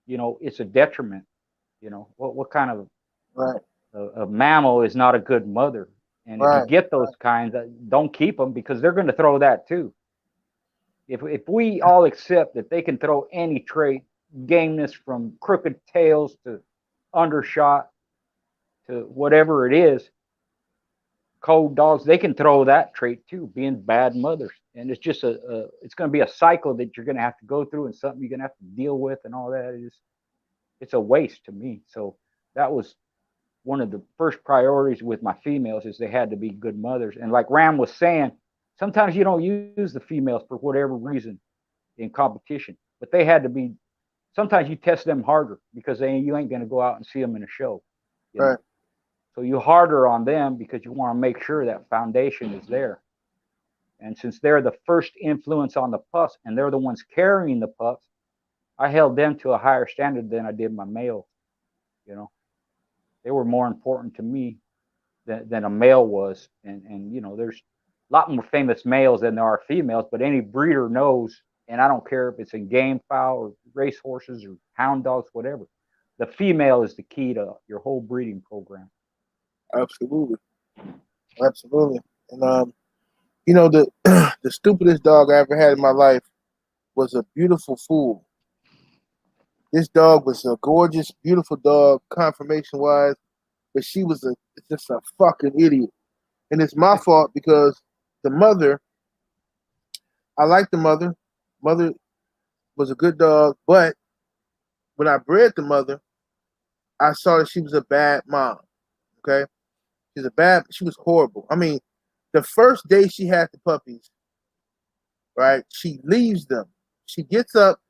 it's a detriment. What kind of Right. a mammal is not a good mother? And if you get those kinds, don't keep them, because they're going to throw that too. If we all accept that they can throw any trait, gameness from crooked tails to undershot to whatever it is, cold dogs, they can throw that trait too, being bad mothers. And it's just it's going to be a cycle that you're going to have to go through, and something you're going to have to deal with, and all that. It's a waste to me. So that was one of the first priorities with my females, is they had to be good mothers. And like Ram was saying, sometimes you don't use the females for whatever reason in competition, but they had to be. Sometimes you test them harder, because you ain't going to go out and see them in a show. Right. So you harder on them, because you want to make sure that foundation is there. And since they're the first influence on the pups, and they're the ones carrying the pups, I held them to a higher standard than I did my males. They were more important to me than a male was. And there's a lot more famous males than there are females, but any breeder knows, and I don't care if it's in game fowl or race horses or hound dogs, whatever, the female is the key to your whole breeding program. Absolutely. And the the stupidest dog I ever had in my life was a beautiful fool. This dog was a gorgeous, beautiful dog, conformation wise, but she was just a fucking idiot. And it's my fault, because the mother, I liked the mother. Mother was a good dog, but when I bred the mother, I saw that she was a bad mom. Okay? She was horrible. I mean, the first day she had the puppies, right, she leaves them. She gets up,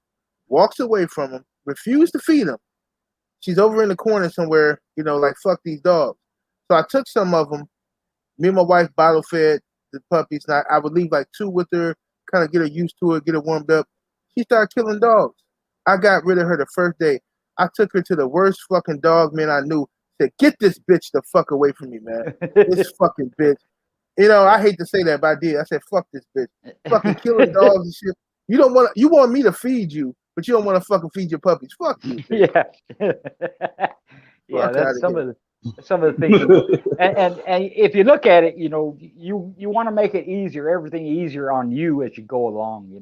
walks away from them, refused to feed them. She's over in the corner somewhere, like, fuck these dogs. So I took some of them. Me and my wife bottle fed the puppies. And I would leave like 2 with her, kind of get her used to it, get her warmed up. She started killing dogs. I got rid of her the first day. I took her to the worst fucking dog man I knew. Said, get this bitch the fuck away from me, man. This fucking bitch. I hate to say that, but I did. I said, fuck this bitch. Fucking killing dogs and shit. You want me to feed you, but you don't want to fucking feed your puppies. Fuck you, bitch. Yeah. That's some of the things. And if you look at it, you want to make it easier, everything easier on you as you go along,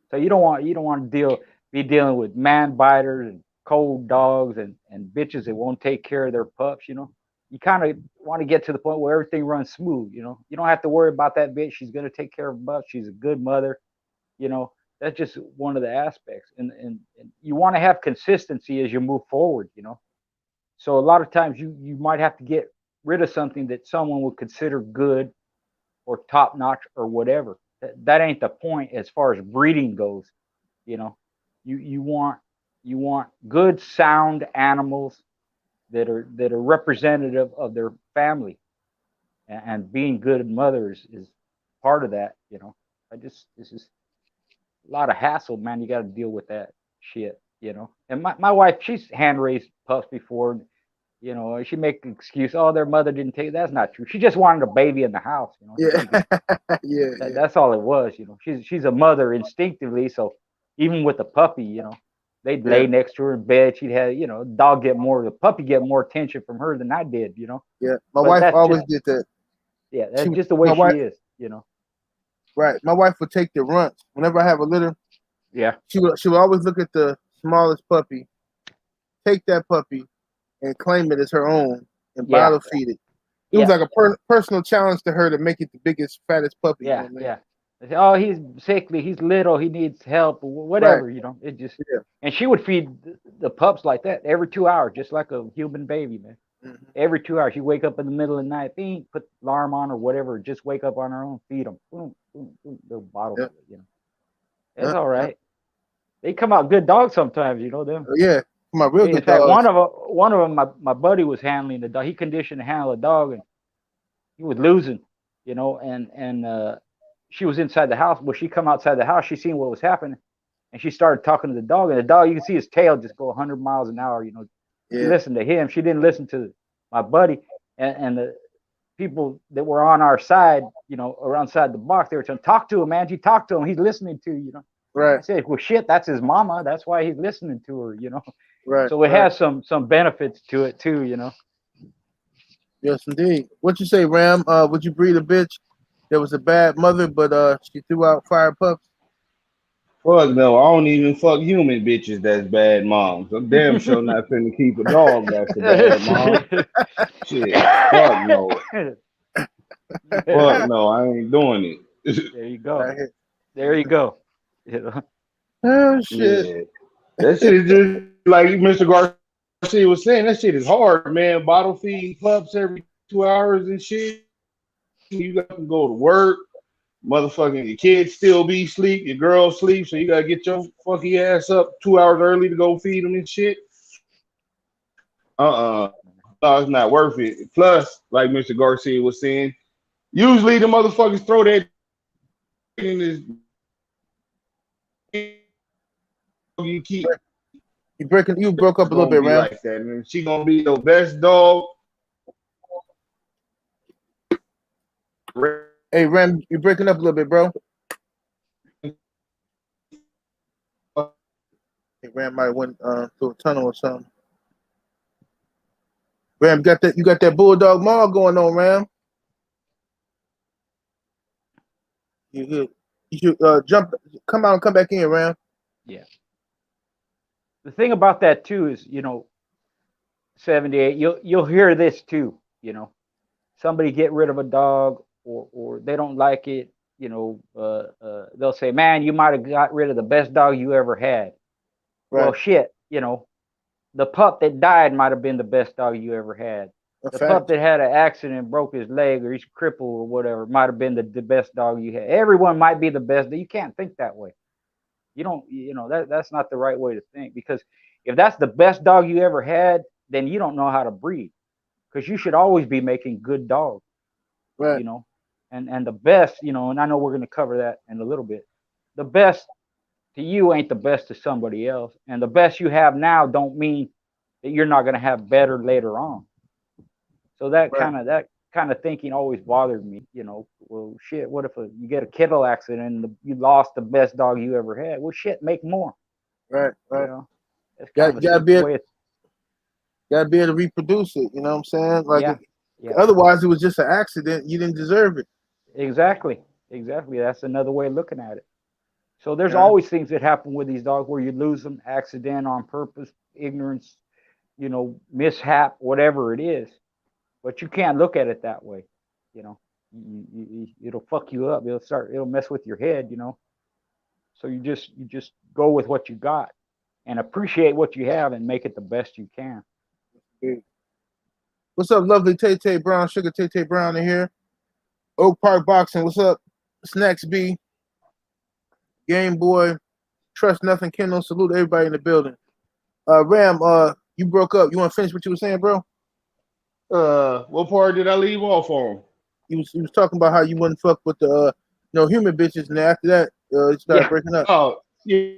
So you don't want to be dealing with man biters and cold dogs and bitches that won't take care of their pups, You kind of want to get to the point where everything runs smooth, You don't have to worry about that bitch. She's going to take care of pups. She's a good mother, That's just one of the aspects. And you want to have consistency as you move forward, So a lot of times you might have to get rid of something that someone would consider good or top notch or whatever. That ain't the point as far as breeding goes. You want good, sound animals that are representative of their family, and being good mothers is part of that. This is a lot of hassle, man. You got to deal with that shit. And my wife, she's hand raised pups before. She make an excuse. Oh, their mother didn't take. That's not true. She just wanted a baby in the house. Yeah. Yeah. That's all it was. She's a mother instinctively. So even with the puppy, they'd lay next to her in bed. She'd have, the puppy get more attention from her than I did. Yeah. My wife always did that. Yeah, that's just the way she is. Right. My wife would take the runts whenever I have a litter. Yeah. She would always look at the smallest puppy, take that puppy, and claim it as her own and bottle feed it. It was like a personal challenge to her to make it the biggest, fattest puppy. Yeah, yeah. They say, oh, he's sickly, he's little, he needs help, whatever. Right. It just. Yeah. And she would feed the pups like that every 2 hours, just like a human baby, man. Mm-hmm. Every 2 hours, she'd wake up in the middle of the night, put the alarm on or whatever, just wake up on her own, feed them, boom, boom, boom, they'll bottle it. It's all right. They come out good dogs sometimes, them. Yeah. talking about real In good fact, dogs. one of them, my buddy was handling the dog. He conditioned to handle a dog, and he was losing, you know. And she was inside the house. Well, she come outside the house. She seen what was happening, and she started talking to the dog. And the dog, you can see his tail just go 100 miles an hour. You know, she Yeah, listened to him. She didn't listen to my buddy and the people that were on our side. You know, around side the box. They were saying, "Talk to him, man. You talk to him. He's listening to you." You know. I right, said, "Well, shit, that's his mama. That's why he's listening to her." You know. right, So it right. has some benefits to it too. You know. Yes, indeed. What you say, Ram? Would you breed a bitch that was a bad mother, but she threw out fire pups? Fuck no, I don't even fuck human bitches that's bad moms. I'm damn sure not finna keep a dog that's a bad mom. Shit. Fuck no. Fuck There no, I ain't doing it. you go. Right here. There you go. You know? Oh shit. Yeah. That shit is just like Mr. Garcia was saying, that shit is hard, man. Bottle feeding pups every 2 hours and shit. You got to go to work. Motherfucking your kids still be asleep, your girl sleep, so you gotta get your funky ass up 2 hours early to go feed them and shit. No, it's not worth it. Plus, like Mr. Garcia was saying, usually the motherfuckers throw that in this you keep You broke up a little gonna bit, be Ram. like that, and she gonna be your best dog. Hey, Ram, you breaking up a little bit, bro. Hey, Ram might have went through a tunnel or something. Ram, you got that bulldog maul going on, Ram. You should jump, come out and come back in, Ram. Yeah. The thing about that too is, you know, 78. You'll hear this too. You know, somebody get rid of a dog or they don't like it. You know, they'll say, "Man, you might have got rid of the best dog you ever had." Well, Right. shit. You know, the pup that died might have been the best dog you ever had. A The pup fact. that had an accident and broke his leg or he's crippled or whatever might have been the best dog you had. Everyone might be the best. You can't think that way. You don't, you know, that's not the right way to think, because if that's the best dog you ever had, then you don't know how to breed, because you should always be making good dogs, Right. you know. And the best, you know, and I know we're going to cover that in a little bit. The best to you ain't the best to somebody else, and the best you have now don't mean that you're not going to have better later on. So that Right. kind of thinking always bothered me. You know, well, shit, what if you get a kennel accident and you lost the best dog you ever had? Well, shit, make more. Right. You Right. know, that's kind of a Gotta stupid be way. gotta be able to reproduce it. You know what I'm saying? Like, Yeah, yeah, otherwise, it was just an accident. You didn't deserve it. exactly, exactly. That's another way of looking at it. So there's Yeah. always things that happen with these dogs where you lose them, accident, on purpose, ignorance, you know, mishap, whatever it is. But you can't look at it that way. You know, it'll fuck you up. It'll mess with your head. You know, so you just go with what you got and appreciate what you have and make it the best you can. What's up, lovely Tay Tay Brown, Sugar Tay Tay Brown in here. Oak Park Boxing. What's up? Snacks B, Game Boy, Trust Nothing Kindle. Salute everybody in the building. Ram, you broke up. You want to finish what you were saying, bro? What part did I leave off on? You was talking about how you wouldn't fuck with the human bitches, and after that, you started Yeah, breaking up. Oh, yeah,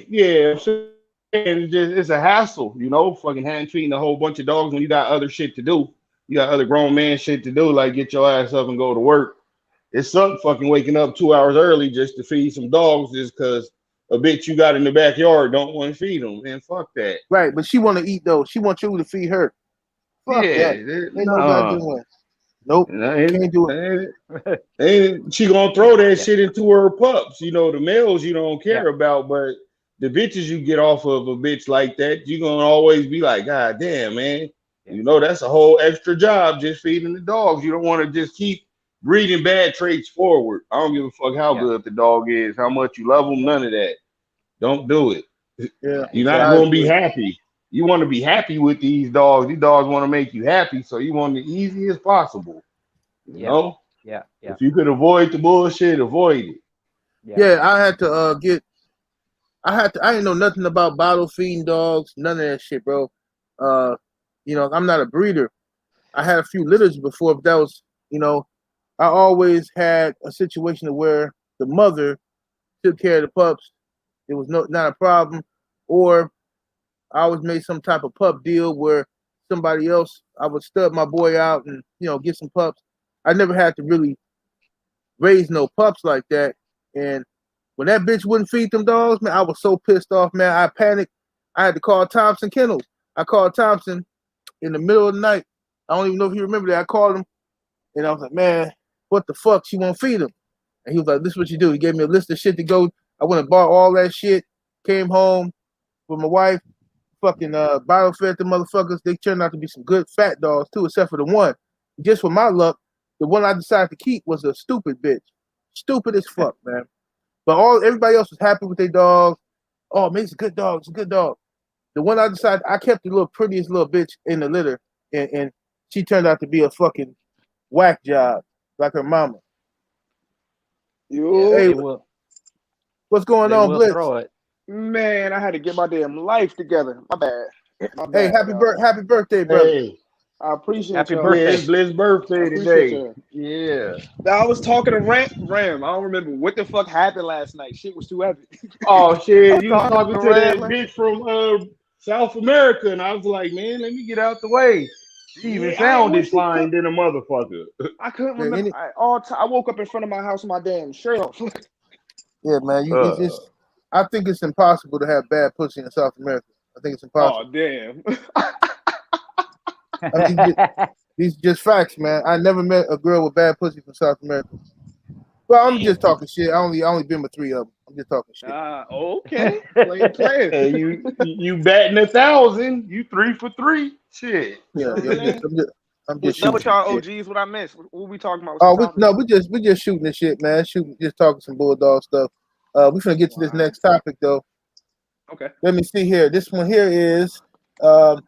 yeah. I'm saying it's a hassle, you know, fucking hand treating a whole bunch of dogs when you got other shit to do. You got other grown man shit to do, like get your ass up and go to work. It sucks fucking waking up 2 hours early just to feed some dogs just because a bitch you got in the backyard don't want to feed them. Man, fuck that. Right, but she want to eat though. She wants you to feed her. Fuck that. Yeah, Ain't no goddamn way. Nope. Can't do it. She gonna throw that yeah, shit into her pups. You know, the males you don't yeah, care about, but the bitches you get off of a bitch like that, you gonna always be like, God damn, man. yeah, You know, that's a whole extra job just feeding the dogs. You don't want to just keep breeding bad traits forward. I don't give a fuck how yeah, good the dog is, how much you love them, none of that. Don't do it. Yeah, yeah, You're not I exactly. gonna be agree. happy. You want to be happy with these dogs. These dogs want to make you happy, so you want the easiest possible. You Yeah, know, yeah, yeah, if you could avoid the bullshit, avoid it. yeah, Yeah, I had to get I didn't know nothing about bottle feeding dogs, none of that shit, bro. Uh, I'm not a breeder. I had a few litters before, but that was, I always had a situation where the mother took care of the pups. It was not a problem, or I always made some type of pup deal where somebody else I would stub my boy out and get some pups. I never had to really raise no pups like that. And when that bitch wouldn't feed them dogs, man, I was so pissed off, man. I panicked. I had to call Thompson Kennels. I called Thompson in the middle of the night. I don't even know if you remember that. I called him and I was like, man, what the fuck? She won't feed him. And he was like, this is what you do. He gave me a list of shit to go. I went and bought all that shit, came home with my wife, fucking bottle fed the motherfuckers. They turned out to be some good fat dogs too, except for the one. Just for my luck, the one I decided to keep was a stupid bitch. Stupid as fuck, man. But everybody else was happy with their dogs. Oh, man, it's a good dog. It's a good dog. The one I decided, I kept the little prettiest little bitch in the litter, and she turned out to be a fucking whack job, like her mama. You, Hey, They will. what's going They on, will Blitz? throw it. man, I had to get my damn life together. My bad. My Hey, bad, y'all. happy birthday, brother. Hey, I appreciate Happy y'all. yeah, birthday. it's Blizz's I birthday appreciate today. y'all. Yeah. I was talking to Ram. I don't remember what the fuck happened last night. Shit was too heavy. Oh I shit, was you was talking talking to to Ram. that Like, bitch from South America, and I was like, man, let me get out the way. She even yeah, sounded she fine than a motherfucker. I couldn't Yeah, remember. I woke up in front of my house with my damn shirt off. yeah, man. It's Uh, just, I think it's impossible to have bad pussy in South America. I think it's Oh impossible. damn. I mean, these just facts, man. I never met a girl with bad pussy from South America. Well, I'm just talking shit. I only been with 3 of them. I'm just talking shit. Okay. Play. hey, you batting 1,000. You 3 for 3. Shit. You know Yeah, what yeah. I'm saying? I'm just That shooting what some y'all shit. OGs? What I missed? What we talking about? What's the Oh, topic? we just shooting this shit, man. Shooting, just talking some bulldog stuff. We finna get to this Wow. next topic though. Okay. Let me see here. This one here is. Um,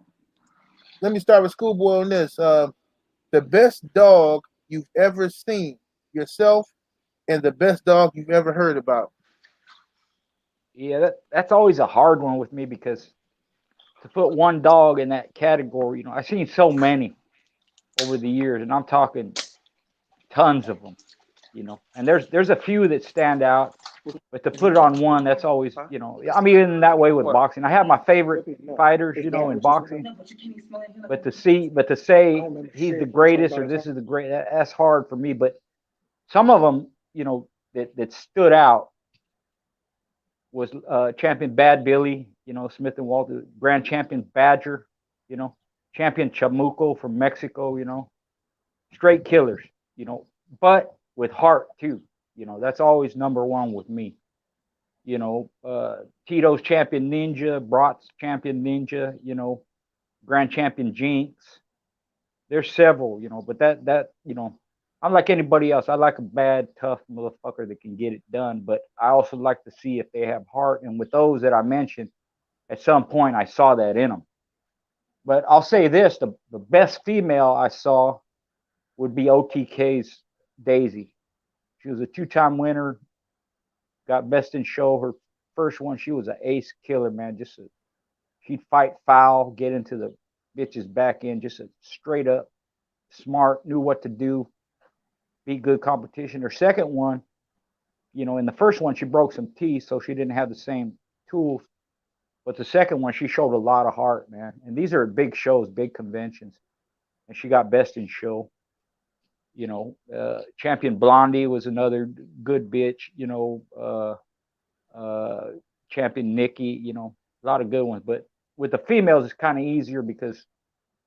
let me start with Schoolboy on this. The best dog you've ever seen yourself, and the best dog you've ever heard about. Yeah, that's always a hard one with me because to put one dog in that category, I've seen so many over the years, and I'm talking tons of them, And there's a few that stand out, but to put it on one, that's always, Huh? I'm even that way with What? boxing. I have my favorite No. fighters, It's that in what you said? boxing, No, but you can't smell it. but to I say don't remember he's the shit. I swear to greatest God, or it's this something. is the great, that's hard for me. But some of them, that stood out was champion Bad Billy, Smith and Walter, grand champion Badger, you know, champion Chamuco from Mexico, straight killers, but with heart too. That's always number one with me. Tito's champion Ninja, Brat's champion Ninja, grand champion Jinx. There's several, but I'm like anybody else. I like a bad, tough motherfucker that can get it done, but I also like to see if they have heart. And with those that I mentioned, at some point I saw that in them. But I'll say this: the best female I saw would be OTK's Daisy. She was a 2-time winner, got best in show. Her first one, she was an ace killer, man. She'd fight foul, get into the bitch's back end, just a straight up smart, knew what to do, beat good competition. Her second one, in the first one she broke some teeth, so she didn't have the same tools. But the second one, she showed a lot of heart, man. And these are big shows, big conventions, and she got best in show. Champion Blondie was another good bitch. Champion Nikki. A lot of good ones. But with the females, it's kind of easier because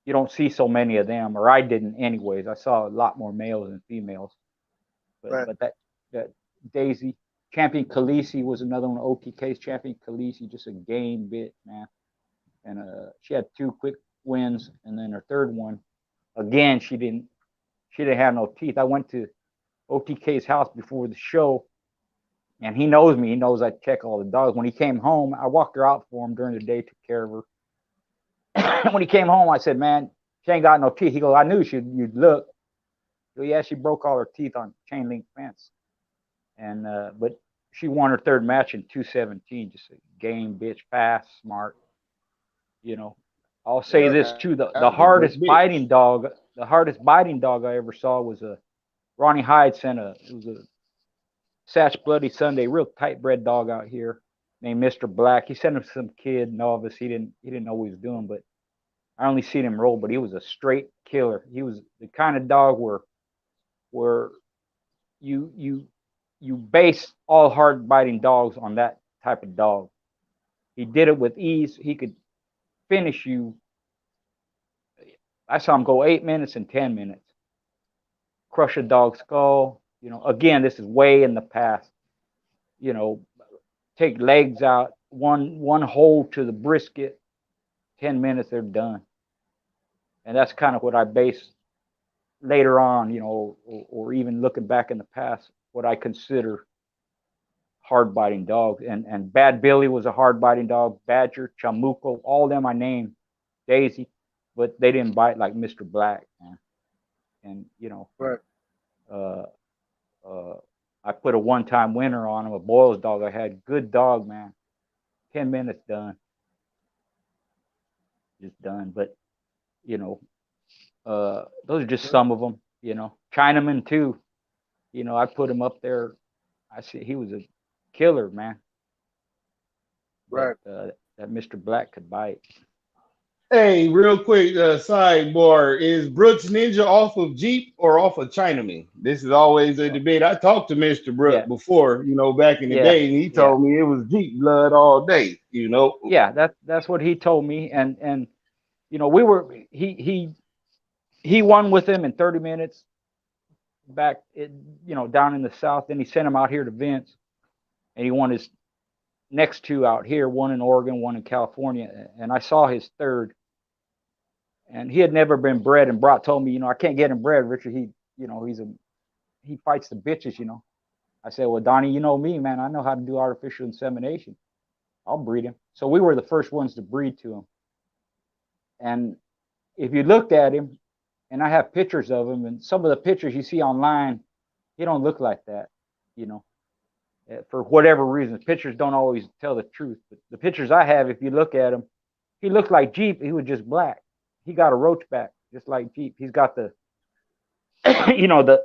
you don't see so many of them, or I didn't, anyways. I saw a lot more males than females. But Right. but that Daisy, champion Khaleesi was another one. OTK's champion Khaleesi, just a game bitch, man. And she had 2 quick wins, and then her third one, again, she didn't have no teeth. I went to OTK's house before the show, and he knows me. He knows I check all the dogs. When he came home, I walked her out for him during the day, took care of her. When he came home, I said, "Man, she ain't got no teeth." He goes, "I knew you'd look." So yeah, she broke all her teeth on chain link fence, and but she won her third match in 2:17. Just a game bitch, fast, smart. You know, I'll say this too: the That's a good hardest bitch. biting dog I ever saw was a Ronnie Hyde sent it was a Satch Bloody Sunday, real tight bred dog out here named Mr. Black. He sent him some kid novice. He didn't know what he was doing, but I only seen him roll. But he was a straight killer. He was the kind of dog where you you you base all hard biting dogs on that type of dog. He did it with ease. He could finish you. I saw him go 8 minutes and 10 minutes, crush a dog's skull. You know, again, this is way in the past. You know, take legs out, one hole to the brisket, 10 minutes, they're done. And that's kind of what I base later on, you know, or even looking back in the past, what I consider hard biting dogs. And Bad Billy was a hard biting dog, Badger, Chamuco, all of them I named, Daisy, but they didn't bite like Mr. Black, man. And you know, Right. uh, I put a one-time winner on him, a Boyle's dog. I had good dog, man. 10 minutes done, just done. But you know, those are just some of them. You know, Chinaman too. You know, I put him up there. I see he was a killer, man. Right. But that Mr. Black could bite. Hey, real quick, sidebar. Is Brooks Ninja off of Jeep or off of Chinaman? This is always a debate. I talked to Mr. Brooks Yeah, before, back in the yeah, day, and he yeah, told me it was Jeep blood all day. yeah. That's what he told me. And you know, we were he won with him in 30 minutes back, you know, down in the south. Then he sent him out here to Vince, and he won his next two out here, one in Oregon, one in California. And I saw his third, and he had never been bred. And Brat told me, you know, I can't get him bred, Richard. You know, he fights the bitches, you know. I said, well, Donnie, you know me, man. I know how to do artificial insemination. I'll breed him. So we were the first ones to breed to him. And if you looked at him, and I have pictures of him, and some of the pictures you see online, he don't look like that, you know. For whatever reason, pictures don't always tell the truth. But the pictures I have, if you look at him, he looked like Jeep. He was just black. He got a roach back, just like Jeep. He's got the, you know, the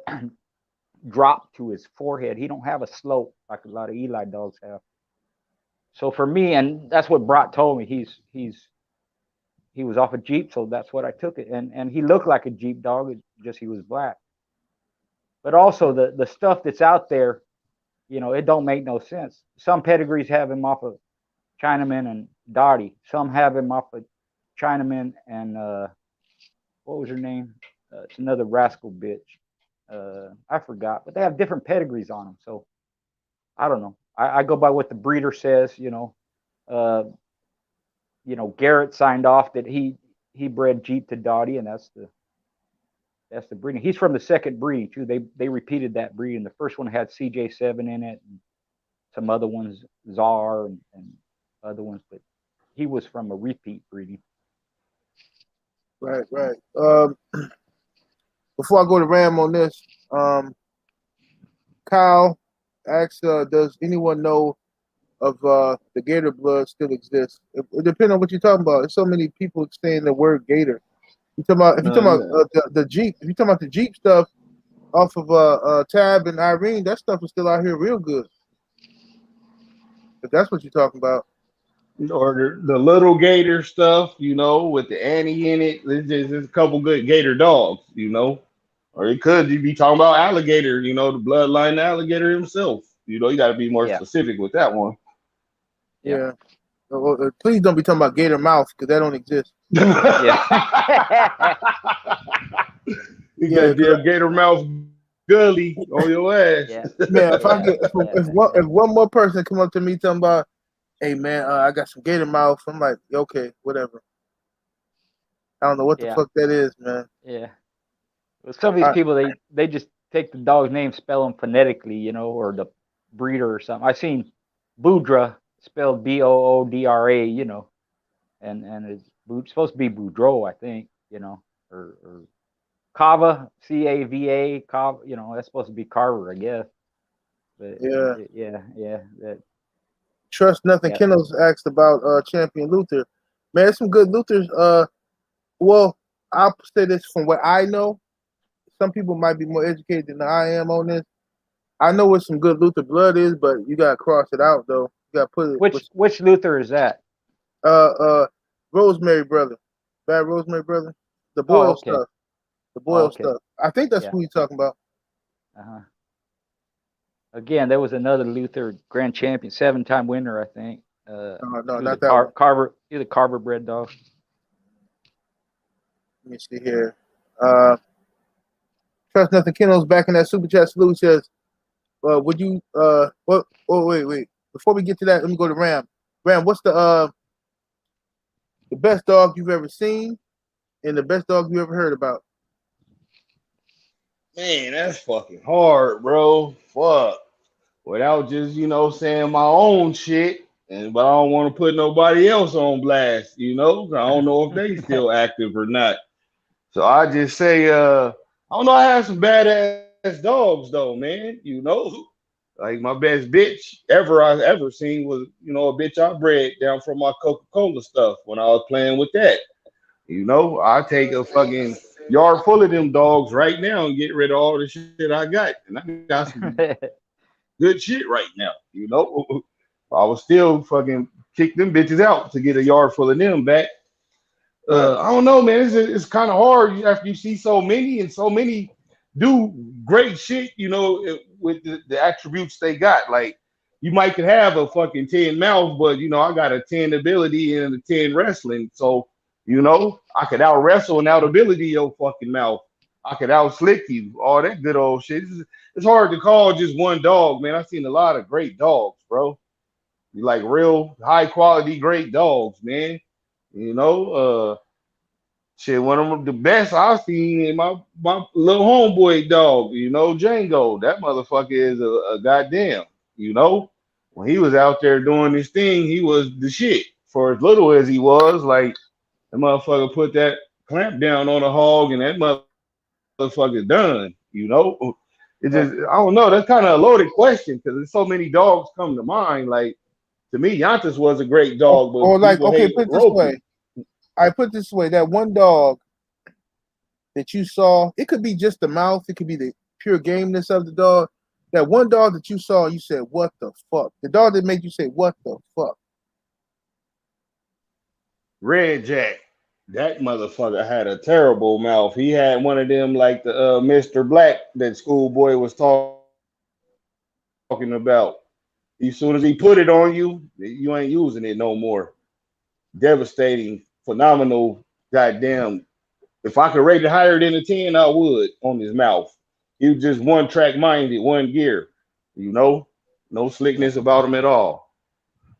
drop to his forehead. He don't have a slope like a lot of Eli dogs have. So for me, and that's what Brat told me. He was off a Jeep, so that's what I took it. And he looked like a Jeep dog, just he was black. But also the stuff that's out there, you know, it don't make no sense. Some pedigrees have him off of Chinaman and Dottie. Some have him off of Chinaman and what was her name? It's another rascal bitch. I forgot, but they have different pedigrees on them. So I don't know. I go by what the breeder says. You know, Garrett signed off that he bred Jeep to Dottie, and that's the breeding. He's from the second breeding too. They repeated that breeding. The first one had CJ7 in it, and some other ones, Czar and other ones, but he was from a repeat breeding. Right. Before I go to Ram on this, Kyle asks, does anyone know of the Gator blood still exists? It depends on what you're talking about. There's so many people saying the word Gator. You talking about if you're talking about the Jeep, if you're talking about the Jeep stuff off of Tab and Irene, that stuff is still out here real good. If that's what you're talking about. Or the little gator stuff, with the Annie in it. There's a couple good gator dogs. Or it could be talking about alligator, the bloodline alligator himself. You got to be more Yeah. specific with that one. Yeah. Please don't be talking about gator mouth because that don't exist. Yeah. You got your gator mouth gully on your ass. Yeah. Man, if one more person come up to me talking about, hey man, I got some gator mouth, I'm like, okay, whatever. I don't know what the fuck that is, man. Yeah. Well, some of these people, they just take the dog's name, spell them phonetically, or the breeder or something. I seen Boudra spelled Boodra, and it's supposed to be Boudreaux, I think, or Cava, Cava, Cava, that's supposed to be Carver, I guess. But Yeah. yeah. That Trust Nothing yeah. Kennels asked about Champion Luther. Man, there's some good Luthers. Well, I'll say this from what I know. Some people might be more educated than I am on this. I know what some good Luther blood is, but you gotta cross it out though. You gotta put it with Which Luther is that? uh uh Rosemary brother. Bad Rosemary brother. The Oh, boil okay. stuff. The Oh, boil okay. stuff. I think that's Yeah. who you're talking about. Uh-huh. Again, there was another Luther grand champion, 7-time winner, I think. No, He was a not that one. Carver. He was a Carver bred dog. Let me see here. Trust Nothing Kennels back in that super chat salute says, would you what oh wait. Before we get to that, let me go to Ram. Ram, what's the best dog you've ever seen and the best dog you ever heard about? Man, that's fucking hard, bro. Fuck. Without just, saying my own shit. But I don't want to put nobody else on blast, 'cause I don't know if they still active or not. So I just say, I don't know. I have some badass dogs though, man. Like my best bitch I ever seen was, a bitch I bred down from my Coca-Cola stuff when I was playing with that. I take a fucking yard full of them dogs right now and get rid of all the shit I got. And I got some good shit right now. I was still fucking kick them bitches out to get a yard full of them back. Right. I don't know, man. It's kind of hard after you see so many and so many do great shit, with the attributes they got. Like you might could have a fucking 10 mouth, but I got a 10 ability and a 10 wrestling. So, I could out wrestle and out ability your fucking mouth. I could out slick you, all that good old shit. It's hard to call just one dog, man. I've seen a lot of great dogs, bro. Like real high quality, great dogs, man. You know, shit, one of the best I've seen in my little homeboy dog, Django. That motherfucker is a goddamn, you know. When he was out there doing this thing, he was the shit. For as little as he was, like the motherfucker put that clamp down on a hog and that motherfucker done. It Right. just I don't know. That's kind of a loaded question because there's so many dogs come to mind. Like to me, Yantis was a great dog, Or but like, people okay, hate put it this way. Ropey. I put it this way, that one dog that you saw, it could be just the mouth, it could be the pure gameness of the dog. That one dog that you saw, you said, "What the fuck?" The dog that made you say, "What the fuck?" Red Jack. That motherfucker had a terrible mouth. He had one of them like the Mr. Black that schoolboy was talking about. As soon as he put it on you, you ain't using it no more. Devastating, phenomenal, goddamn. If I could rate it higher than a 10, I would on his mouth. He was just one track minded, one gear, you know, no slickness about him at all.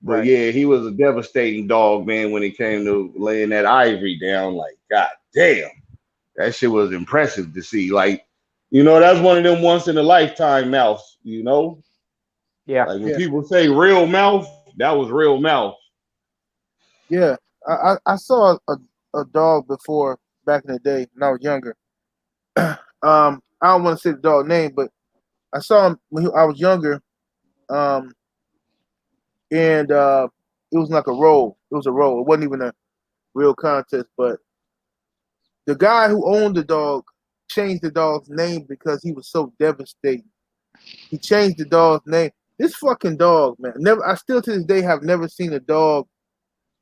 But Right. yeah, he was a devastating dog, man, when it came to laying that ivory down. Like, god damn, that shit was impressive to see. Like, that's one of them once in a lifetime mouths. Yeah. Like when Yeah. people say real mouth, that was real mouth. Yeah. I saw a dog before back in the day when I was younger. I don't want to say the dog name, but I saw him when I was younger. Um, and it was like a roll. It was a roll. It wasn't even a real contest, but the guy who owned the dog changed the dog's name because he was so devastated. He changed the dog's name. This fucking dog, man. Never. I still to this day have never seen a dog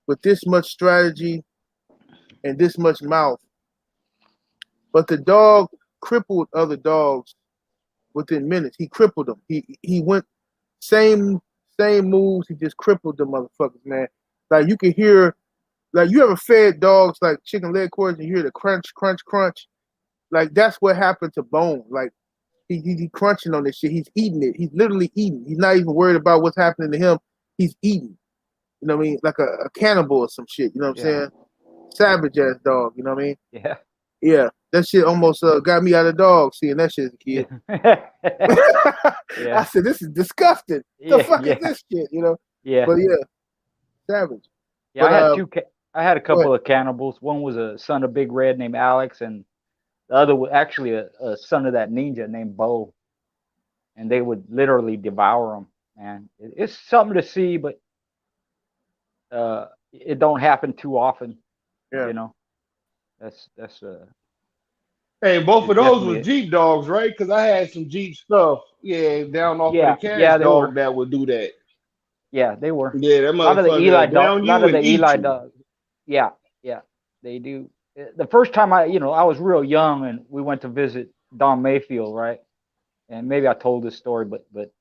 with this much strategy and this much mouth. But the dog crippled other dogs within minutes. He crippled them. He went same moves. He just crippled the motherfuckers, man. Like you can hear, like you ever fed dogs like chicken leg quarters and you hear the crunch, crunch, crunch. Like that's what happened to Bone. Like he crunching on this shit. He's eating it. He's literally eating. He's not even worried about what's happening to him. He's eating. You know what I mean? Like a cannibal or some shit. You know what I'm Yeah. saying? Savage ass dog. You know what I mean? Yeah. Yeah. That shit almost got me out of dog seeing that shit as a kid. I Yeah. said, this is disgusting. The Yeah. fuck is Yeah. this shit? You know? Yeah. But yeah, savage. Yeah. But I had a go ahead. couple of cannibals. One was a son of Big Red named Alex, and the other was actually a son of that ninja named Bo. and they would literally devour them. And it's something to see, but it don't happen too often. Yeah. You know, that's Hey, both it's of those definitely was Jeep dogs, right? Because I had some Jeep stuff, yeah, down off of the cash they were. dog that would do that. Yeah, they were. Yeah, that A lot of the Eli motherfucker dog, down a lot you of the and eat Eli you. dogs. Yeah, yeah, they do. The first time I was real young and we went to visit Don Mayfield, right? And maybe I told this story, but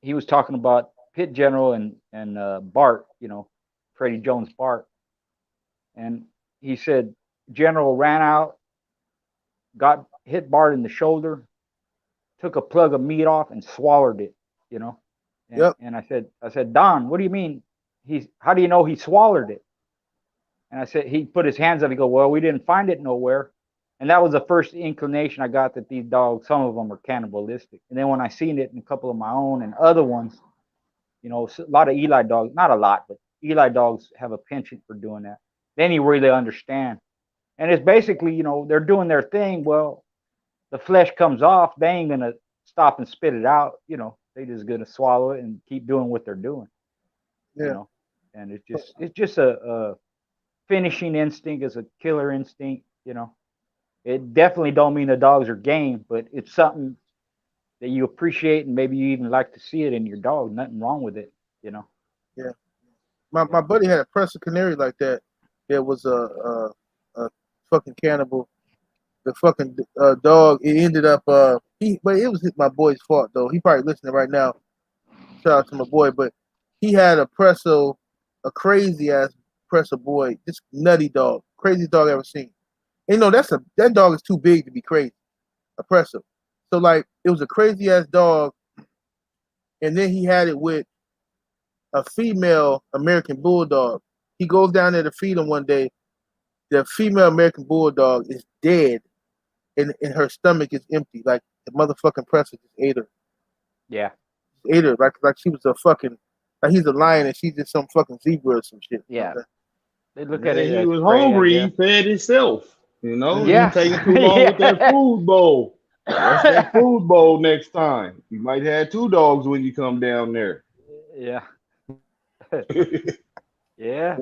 he was talking about Pit General and Bart, Freddie Jones Bart, and he said General ran out, got hit Bart in the shoulder, took a plug of meat off and swallowed it, you know. And Yep. and I said, Don, what do you mean? How do you know he swallowed it? And I said, he put his hands up. He go, well, we didn't find it nowhere. And that was the first inclination I got that these dogs, some of them are cannibalistic. And then when I seen it in a couple of my own and other ones, a lot of Eli dogs, not a lot, but Eli dogs have a penchant for doing that. Then you really understand. And it's basically, they're doing their thing. Well, the flesh comes off. They ain't going to stop and spit it out. They just going to swallow it and keep doing what they're doing, Yeah. And it's just a finishing instinct, is a killer instinct. It definitely don't mean the dogs are game, but it's something that you appreciate and maybe you even like to see it in your dog. Nothing wrong with it. Yeah. My buddy had a Presa Canary like that. It was a fucking cannibal. The fucking dog. It ended up but it was my boy's fault though. He probably listening right now. Shout out to my boy, but he had a crazy ass Presa boy, this nutty dog, craziest dog I ever seen. And, that dog is too big to be crazy, a Presa. So like it was a crazy ass dog, and then he had it with a female American Bulldog. He goes down there to feed him one day. The female American Bulldog is dead, and her stomach is empty. Like the motherfucking Presa just ate her. Yeah. Ate her like she was a fucking, like he's a lion and she's just some fucking zebra or some shit. Yeah. They look at Man, it he as was prey, I hungry. He guess. fed himself. You Mm-hmm. taking too long with that Yeah. food bowl. Watch that food bowl next time. You might have two dogs when you come down there. Yeah. Yeah.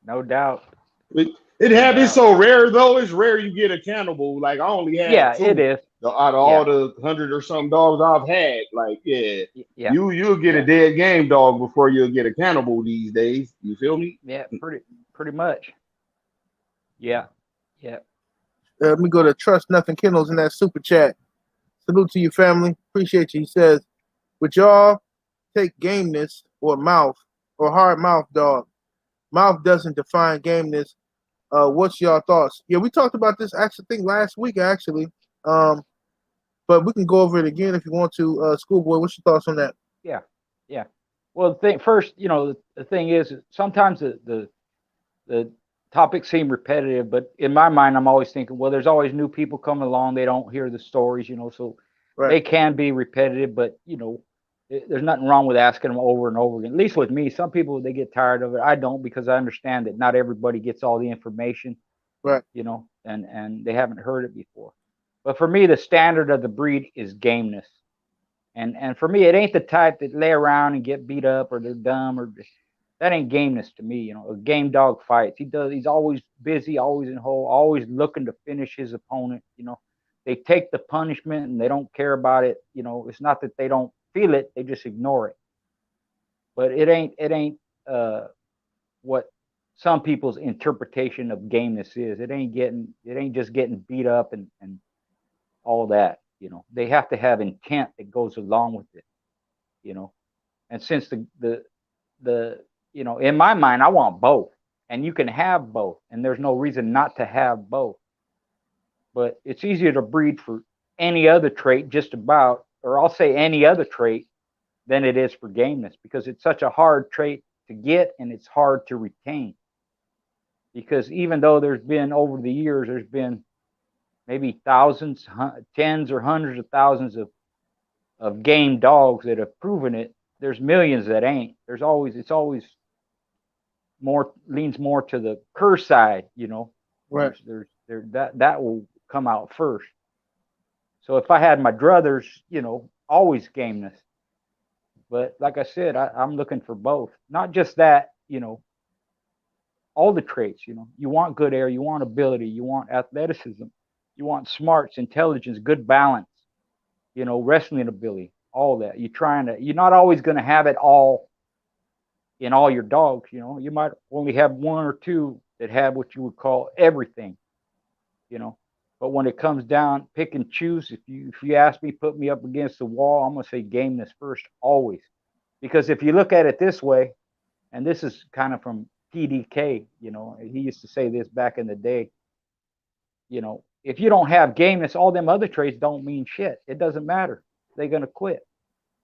No doubt. It No happens doubt. so rare though. It's rare you get a cannibal. Like I only had Yeah, it two is. out of all Yeah. the 100 or some dogs I've had. Like yeah, Yeah. you'll get a Yeah. dead game dog before you'll get a cannibal these days. You feel me? Yeah. Pretty much. Yeah. Yeah. Let me go to Trust Nothing Kennels in that super chat. Salute to your family. Appreciate you. He says, would y'all take gameness or mouth or hard mouth dog? Mouth doesn't define gameness. What's y'all thoughts? Yeah, we talked about this actually, I think last week actually. But we can go over it again if you want to. Schoolboy, what's your thoughts on that? Yeah. Yeah. Well, the thing is sometimes the topics seem repetitive, but in my mind, I'm always thinking, well, there's always new people coming along. They don't hear the stories, so Right. they can be repetitive, but there's nothing wrong with asking them over and over again. At least with me, some people, they get tired of it. I don't, because I understand that not everybody gets all the information, Right. and they haven't heard it before. But for me, the standard of the breed is gameness. And for me, it ain't the type that lay around and get beat up or they're dumb, or that ain't gameness to me. A game dog fights. He's always busy, always in hole, always looking to finish his opponent. They take the punishment and they don't care about it. It's not that they don't feel it, they just ignore it. But it ain't what some people's interpretation of gameness is. It ain't just getting beat up and all that. They have to have intent that goes along with it. And since the in my mind, I want both, and you can have both, and there's no reason not to have both. But it's easier to breed for any other trait, just about, or I'll say any other trait, than it is for gameness, because it's such a hard trait to get and it's hard to retain. Because even though there's been, over the years, there's been maybe thousands, tens or hundreds of thousands of game dogs that have proven it, there's millions that ain't. It's always leans more to the curse side, Right. That will come out first. So if I had my druthers, always gameness. But like I said, I'm looking for both. Not just that, all the traits. You want good air, you want ability, you want athleticism, you want smarts, intelligence, good balance. Wrestling ability, all that. You're not always going to have it all in all your dogs. You might only have one or two that have what you would call everything. But when it comes down, pick and choose. If you ask me, put me up against the wall, I'm gonna say gameness first, always. Because if you look at it this way, and this is kind of from PDK, he used to say this back in the day. If you don't have gameness, all them other traits don't mean shit. It doesn't matter. They're gonna quit.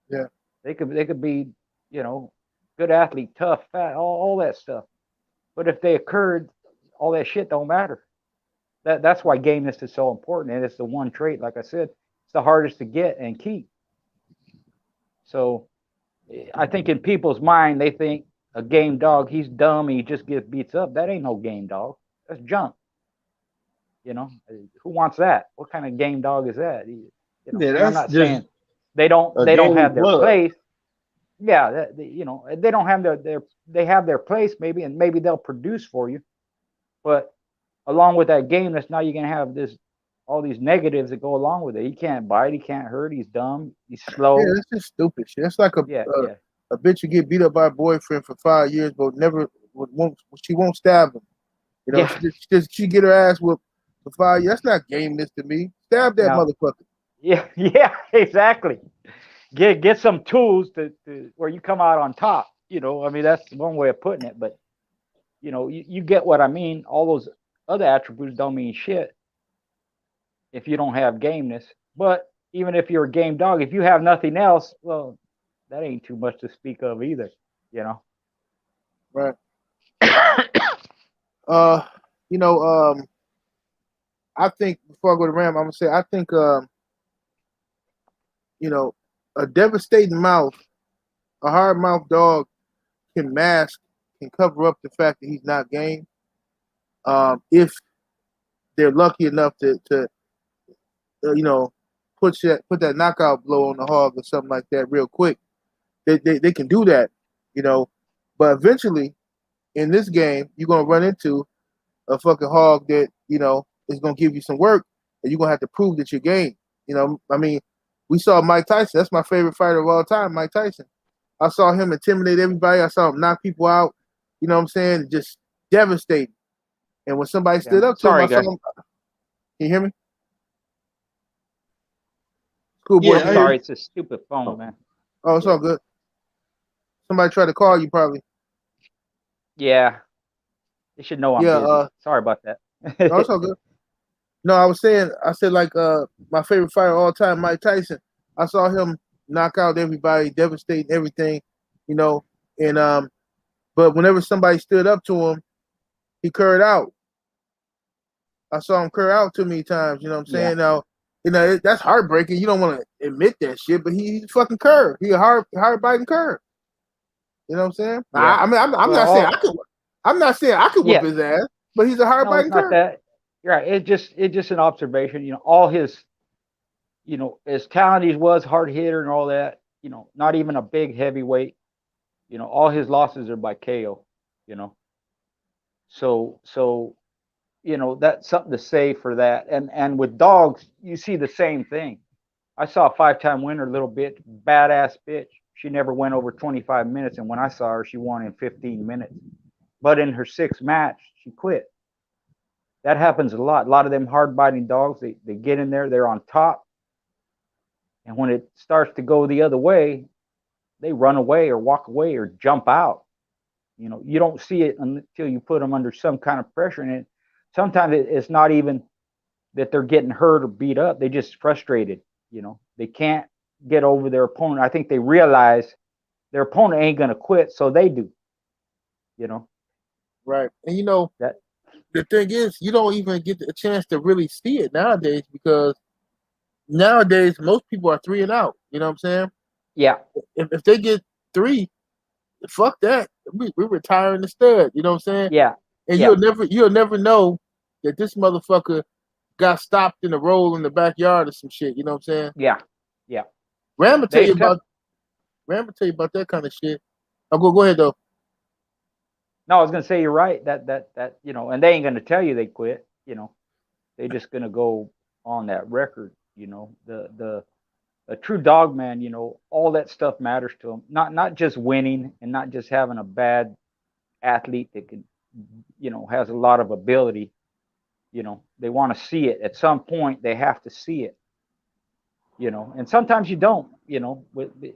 Yeah. They could be, good athlete, tough, fat, all that stuff. But if they occurred, all that shit don't matter. That's why gameness is so important, and it's the one trait, like I said, it's the hardest to get and keep. So I think in people's mind, they think a game dog, he's dumb, he just gets beats up. That ain't no game dog. That's junk. Who wants that? What kind of game dog is that? Yeah, I'm that's not just saying they don't game have their club. place. Yeah, they don't have they have their place maybe, and maybe they'll produce for you, but along with that gameness, now you're gonna have all these negatives that go along with it. He can't bite, he can't hurt, he's dumb, he's slow. Yeah, it's just stupid shit. It's like a bitch who get beat up by a boyfriend for 5 years, but she won't stab him. She get her ass whooped for 5 years. That's not gameness to me. Stab that motherfucker. Yeah, exactly. Get some tools to where you come out on top. That's one way of putting it. But you get what I mean. All those other attributes don't mean shit if you don't have gameness. But even if you're a game dog, if you have nothing else, well, that ain't too much to speak of either. Right. I think before I go to Ram, I'm gonna say I think a devastating mouth, a hard mouth dog can cover up the fact that he's not game. If they're lucky enough to put that knockout blow on the hog or something like that real quick, they can do that, But eventually, in this game, you're gonna run into a fucking hog that is gonna give you some work, and you're gonna have to prove that you're game. We saw Mike Tyson. That's my favorite fighter of all time, Mike Tyson. I saw him intimidate everybody. I saw him knock people out. You know what I'm saying? Just devastating. And when somebody stood up to him, I saw him. Can you hear me? Cool boy. Yeah, sorry, it's a stupid phone, man. Oh, it's all good. Somebody tried to call you, probably. Yeah. They should know I'm busy. Sorry about that. No, it's all good. No, I said my favorite fighter of all time, Mike Tyson. I saw him knock out everybody, devastate everything, and but whenever somebody stood up to him, he curred out. I saw him curl out too many times, you know what I'm saying? Now, that's heartbreaking. You don't want to admit that shit, but he's fucking curve. He a hard biting curve. You know what I'm saying? Yeah. I'm not saying I could whoop his ass, but he's a hard biting curve. That. You're right. It's just an observation. All his, as talented he was, hard hitter and all that. Not even a big heavyweight. All his losses are by KO. So that's something to say for that. And with dogs, you see the same thing. I saw a 5-time winner, little bitch, badass bitch. She never went over 25 minutes, and when I saw her, she won in 15 minutes. But in her 6th match, she quit. That happens a lot. A lot of them hard-biting dogs, they get in there, they're on top. And when it starts to go the other way, they run away or walk away or jump out. You don't see it until you put them under some kind of pressure. And sometimes it's not even that they're getting hurt or beat up. They're just frustrated. They can't get over their opponent. I think they realize their opponent ain't going to quit, so they do. Right. And that the thing is, you don't even get a chance to really see it nowadays, because nowadays most people are 3 and out. You know what I'm saying? Yeah. If they get 3, fuck that. We're retiring the stud. You know what I'm saying? Yeah. And you'll never know that this motherfucker got stopped in a roll in the backyard or some shit. You know what I'm saying? Yeah. Yeah. Ram will tell They you accept. about that kind of shit. Oh, go ahead though. No, I was gonna say you're right. That and they ain't gonna tell you they quit. They just gonna go on that record. The a true dog man. All that stuff matters to them. Not just winning and not just having a bad athlete that can, has a lot of ability. They want to see it at some point. They have to see it. And sometimes you don't.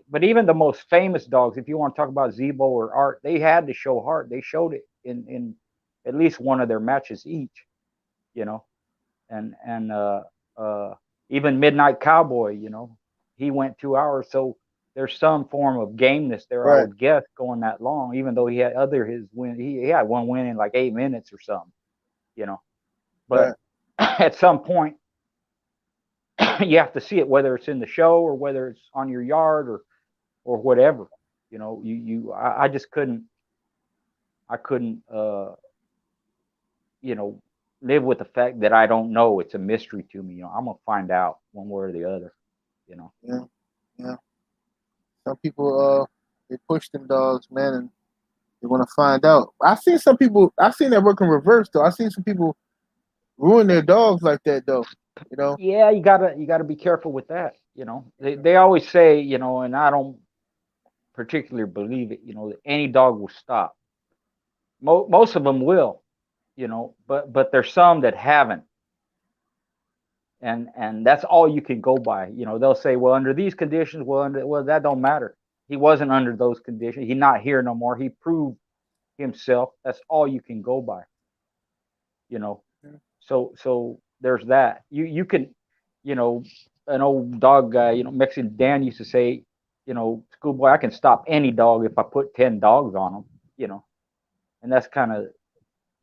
But even the most famous dogs, if you want to talk about Zebo or Art, they had to show heart. They showed it in at least one of their matches each. You know, and uh, even Midnight Cowboy, he went 2 hours. So there's some form of gameness there, I Right. would guess, going that long. Even though he had his win, he had one win in like 8 minutes or something. Right. But at some point, you have to see it, whether it's in the show or whether it's on your yard or whatever. I just couldn't. I couldn't. Live with the fact that I don't know. It's a mystery to me. I'm gonna find out one way or the other. Yeah. Yeah. Some people they push them dogs, man, and they want to find out. I've seen that work in reverse though. I've seen some people ruin their dogs like that though. Yeah, you gotta be careful with that. They always say, and I don't particularly believe it. That any dog will stop. Most of them will. But there's some that haven't. And that's all you can go by. They'll say, well, under these conditions, well, that don't matter. He wasn't under those conditions. He's not here no more. He proved himself. That's all you can go by. So there's that. You can, an old dog guy, Mexican Dan used to say, schoolboy, I can stop any dog if I put 10 dogs on them. And that's kind of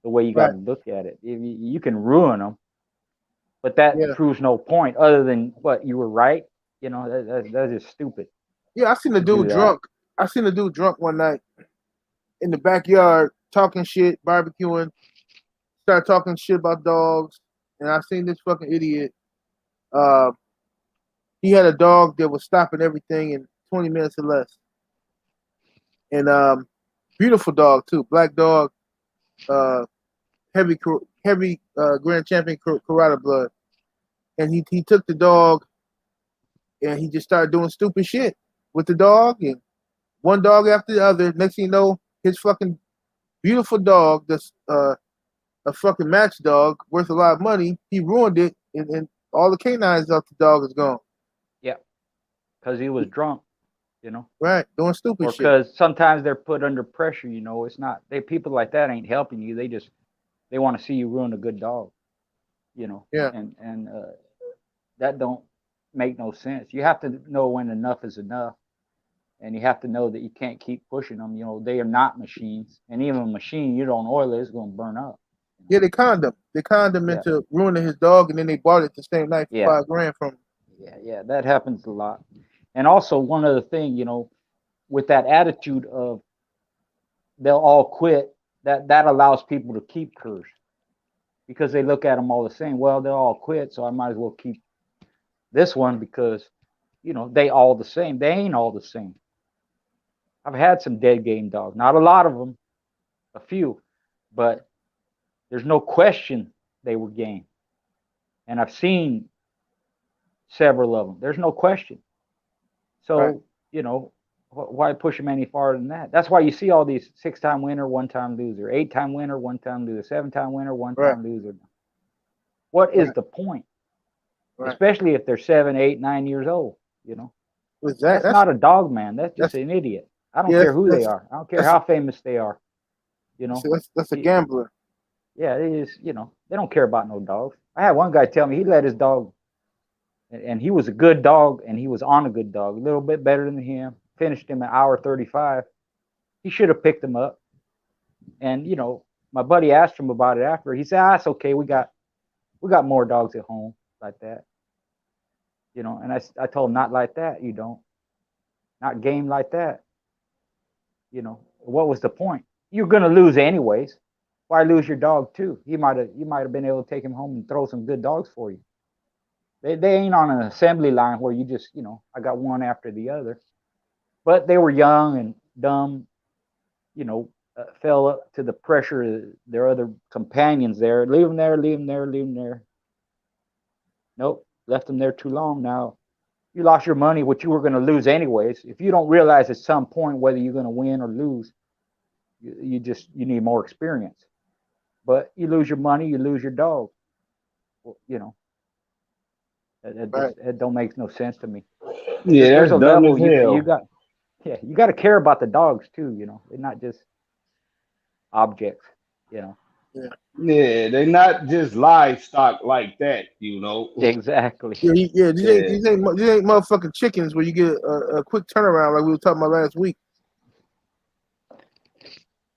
the way you got Right. to look at it. You can ruin them, but that Yeah. proves no point other than what you were right. That's just stupid. Yeah. I seen the To do dude that. drunk. I seen the dude drunk one night in the backyard talking shit, barbecuing, start talking shit about dogs, and I seen this fucking idiot. Uh, he had a dog that was stopping everything in 20 minutes or less, and beautiful dog too, black dog, uh, heavy grand champion Karate blood, and he took the dog and he just started doing stupid shit with the dog and one dog after the other. Next thing you know, his fucking beautiful dog, that's a fucking match dog worth a lot of money, he ruined it, and all the canines off the dog is gone. Yeah, because he was drunk. Right, doing stupid Or shit. because sometimes they're put under pressure. It's not people like that ain't helping you. They want to see you ruin a good dog. Yeah. And that don't make no sense. You have to know when enough is enough, and you have to know that you can't keep pushing them. They are not machines, and even a machine, you don't oil it, it's going to burn up. Yeah, they conned him. They conned him Yeah. into ruining his dog, and then they bought it the same night for Yeah. $5,000 from him. Yeah, that happens a lot. And also one other thing, with that attitude of they'll all quit, that allows people to keep curs because they look at them all the same. Well, they'll all quit, so I might as well keep this one because they all the same. They ain't all the same. I've had some dead game dogs, not a lot of them, a few, but there's no question they were game. And I've seen several of them. There's no question. So, Right. Why push them any farther than that? That's why you see all these 6-time winner, 1-time loser, 8-time winner, 1-time loser, 7-time winner, 1-time loser. What is the point? Right. Especially if they're 7, 8, 9 years old. What's That's not a dog man. That's just an idiot. I don't care who they are. I don't care how famous they are. That's a gambler. Yeah, it is. They don't care about no dogs. I had one guy tell me he let his dog, and he was a good dog, and he was on a good dog, a little bit better than him. Finished him an hour 35. He should have picked him up. And my buddy asked him about it after. He said, "It's okay. We got more dogs at home like that." And I told him, not like that. You don't, not game like that. What was the point? You're gonna lose anyways. Why lose your dog too? You might have been able to take him home and throw some good dogs for you. They ain't on an assembly line where you just, I got one after the other. But they were young and dumb, fell up to the pressure of their other companions there. Leave them there, leave them there, leave them there. Nope, left them there too long. Now you lost your money, which you were going to lose anyways. If you don't realize at some point whether you're going to win or lose, you need more experience. But you lose your money, you lose your dog. Well, that don't make no sense to me. Yeah, There's that's a dumb level as hell. you got to care about the dogs too. They're not just objects. Yeah. Yeah, they not just livestock like that. Exactly. Yeah, these ain't motherfucking chickens where you get a quick turnaround like we were talking about last week.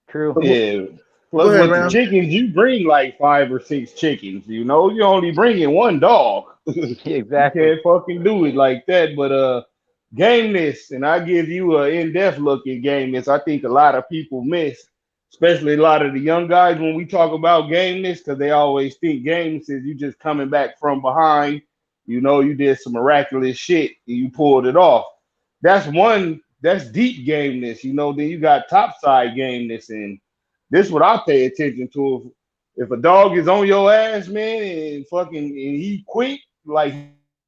True. Yeah. Go Plus, ahead, with the Ram. chickens, you bring like 5 or 6 chickens. You only bringing one dog. You Exactly. can't fucking do it like that. But gameness, and I give you an in-depth look at gameness. I think a lot of people miss, especially a lot of the young guys when we talk about gameness, because they always think gameness is you just coming back from behind. You did some miraculous shit and you pulled it off. That's deep gameness. Then you got topside gameness, and this is what I pay attention to. If a dog is on your ass, man, and he quick, like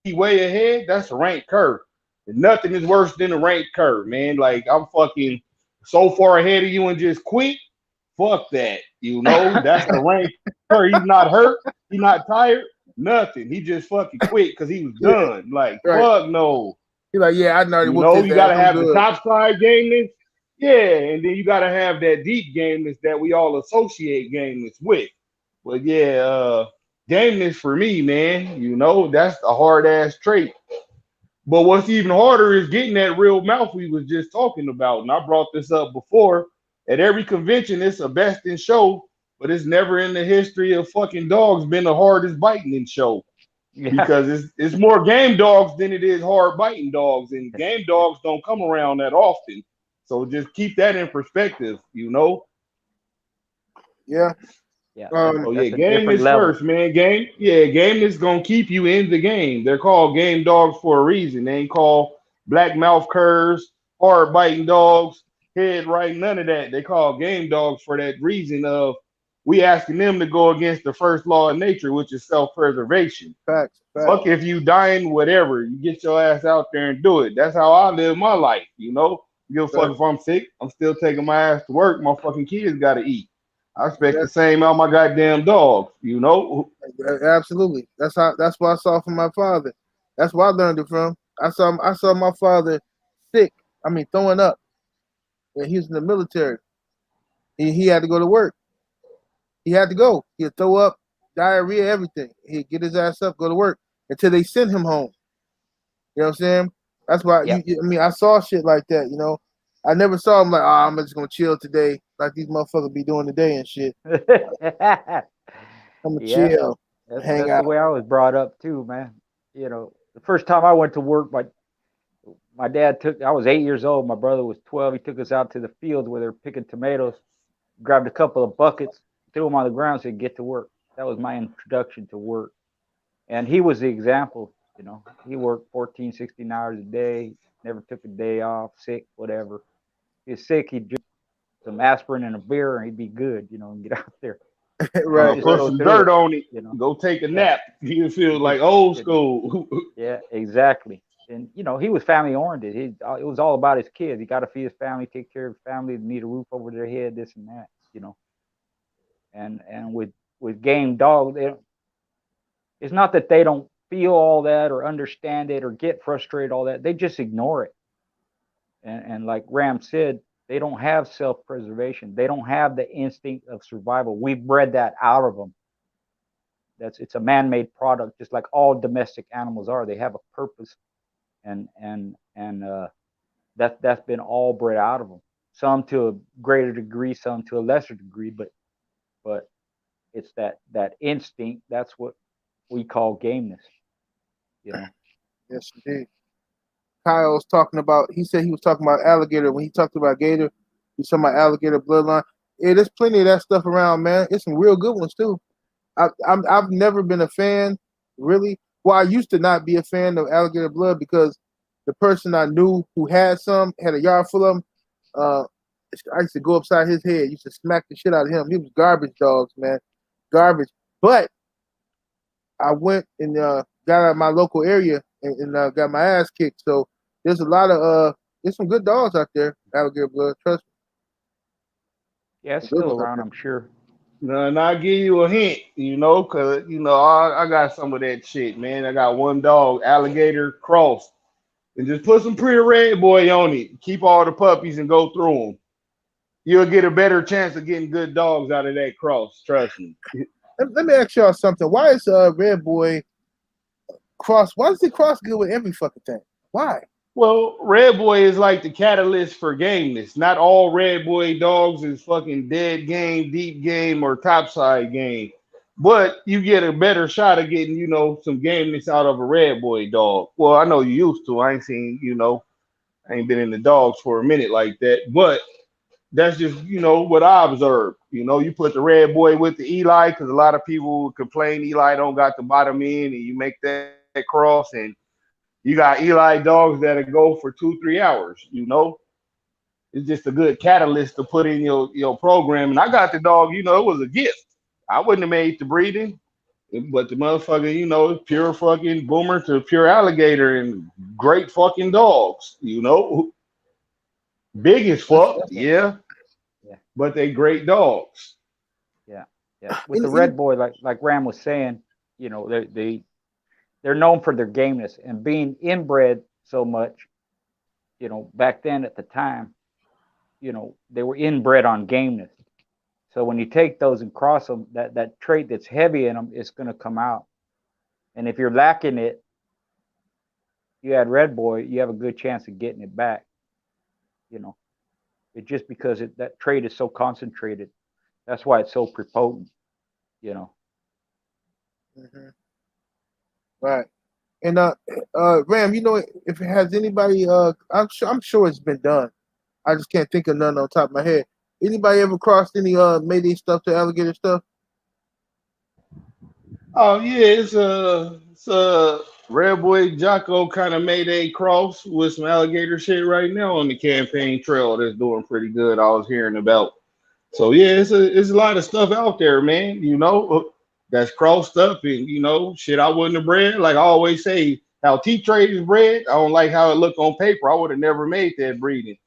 he way ahead, that's a rank curve. And nothing is worse than a rank curve, man. Like I'm fucking so far ahead of you and just quick. Fuck that. That's a rank curve. He's not hurt. He's not tired. Nothing. He just fucking quit because he was done. Like, Right. fuck no. You're like, yeah, I already whooped his You ass. gotta I'm have the good. top side gameness. Yeah, and then you gotta have that deep gameness that we all associate gameness with. But yeah, gameness for me, man, that's a hard ass trait. But what's even harder is getting that real mouth we was just talking about. And I brought this up before. At every convention, it's a best in show, but it's never in the history of fucking dogs been the hardest biting in show. Yeah. Because it's more game dogs than it is hard biting dogs, and game dogs don't come around that often. So just keep that in perspective. Yeah. Yeah. Oh yeah, That's a game different is level. first, man. Game is gonna keep you in the game. They're called game dogs for a reason. They ain't called black mouth curs, hard biting dogs, head right, none of that. They call game dogs for that reason of we asking them to go against the first law of nature, which is self-preservation. Facts. Fuck if you dying, whatever. You get your ass out there and do it. That's how I live my life, Give a fuck if I'm sick. I'm still taking my ass to work. My fucking kids gotta eat. I expect the same out my goddamn dogs, Absolutely. That's what I saw from my father. That's where I learned it from. I saw my father sick. I mean, throwing up. And he was in the military. He had to go to work. He had to go. He'd throw up, diarrhea, everything. He'd get his ass up, go to work until they sent him home. You know what I'm saying? That's why. Yep. I saw shit like that. I never saw him like, I'm just gonna chill today, like these motherfuckers be doing today and shit. I'm gonna chill, hang that's out. the way I was brought up too, man. The first time I went to work, my dad I was 8 years old. My brother was 12. He took us out to the field where they're picking tomatoes, grabbed a couple of buckets, threw them on the ground, said, get to work. That was my introduction to work. And he was the example, he worked 14, 16 hours a day, never took a day off, sick, whatever. If he's sick, he'd drink some aspirin and a beer and he'd be good, and get out there. Right. Put some dirt on it. You know. Go take a nap. You feel like old school. Yeah, exactly. And he was family oriented. It was all about his kids. He got to feed his family, take care of his family, need a roof over their head, this and that. And with game dogs, it's not that they don't feel all that or understand it or get frustrated, all that. They just ignore it. And like Ram said, they don't have self-preservation. They don't have the instinct of survival. We've bred that out of them. It's a man-made product, just like all domestic animals are. They have a purpose, and that's been all bred out of them. Some to a greater degree, some to a lesser degree, but it's that instinct. That's what we call gameness. Yes, indeed. Kyle was talking about. He said he was talking about alligator when he talked about gator. He's talking about alligator bloodline. Yeah, there's plenty of that stuff around, man. It's some real good ones too. I've never been a fan, really, Well, I used to not be a fan of alligator blood because the person I knew who had some had a yard full of them. Uh, I used to go upside his head. Used to smack the shit out of him. He was garbage dogs, man, garbage. But I went and got out of my local area and got my ass kicked. So there's a lot of there's some good dogs out there, alligator blood. Trust Yeah, it's me, good still ones out around, there. I'm sure. No, and I'll give you a hint, cause I got some of that shit, man. I got one dog, alligator cross, and just put some pretty red boy on it. Keep all the puppies and go through them. You'll get a better chance of getting good dogs out of that cross. Trust me. Let me ask y'all something. Why is Red Boy cross? Why does he cross good with every fucking thing? Why? Well, red boy is like the catalyst for gameness. Not all red boy dogs is fucking dead game, deep game, or topside game. But you get a better shot of getting, some gameness out of a red boy dog. Well, I know you used to. I ain't seen, I ain't been in the dogs for a minute like that. But that's just, what I observed. You put the red boy with the Eli because a lot of people complain Eli don't got the bottom end, and you make that cross, and you got Eli dogs that'll go for 2-3 hours. It's just a good catalyst to put in your program. And I got the dog, it was a gift. I wouldn't have made the breeding, but the motherfucker, pure fucking boomer to pure alligator and great fucking dogs. Big as fuck, That's Yeah, yeah, yeah, but they great dogs. yeah, yeah. With in, the in, red boy, like Ram was saying, they're known for their gameness and being inbred so much. Back then at the time, they were inbred on gameness. So when you take those and cross them, that trait that's heavy in them is going to come out. And if you're lacking it, you add red boy, you have a good chance of getting it back. You know, it's just because that trait is so concentrated. That's why it's so prepotent. You know. Mhm. Right. And Ram, if it has anybody, I'm sure it's been done. I just can't think of none on top of my head. Anybody ever crossed any Mayday stuff to alligator stuff? Oh yeah, it's a Red Boy Jocko kind of made a cross with some alligator shit right now on the campaign trail that's doing pretty good. I was hearing about. So yeah, it's a lot of stuff out there, man. That's crossed up and shit I wouldn't have bred. Like I always say, how T trade is bred. I don't like how it looked on paper. I would have never made that breeding.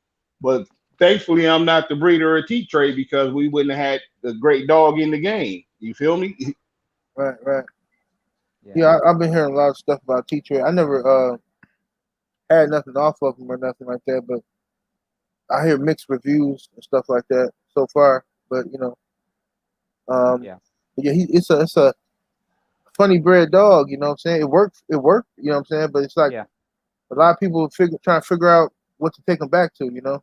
But thankfully, I'm not the breeder of T trade because we wouldn't have had a great dog in the game. You feel me? Right, right. Yeah. Yeah, I've been hearing a lot of stuff about T-Trade. I never had nothing off of him or nothing like that, but I hear mixed reviews and stuff like that so far. But um, Yeah. yeah, it's a funny bred dog. You know what I'm saying? It worked. It worked. You know what I'm saying? But it's like Yeah. a lot of people trying to figure out what to take him back to.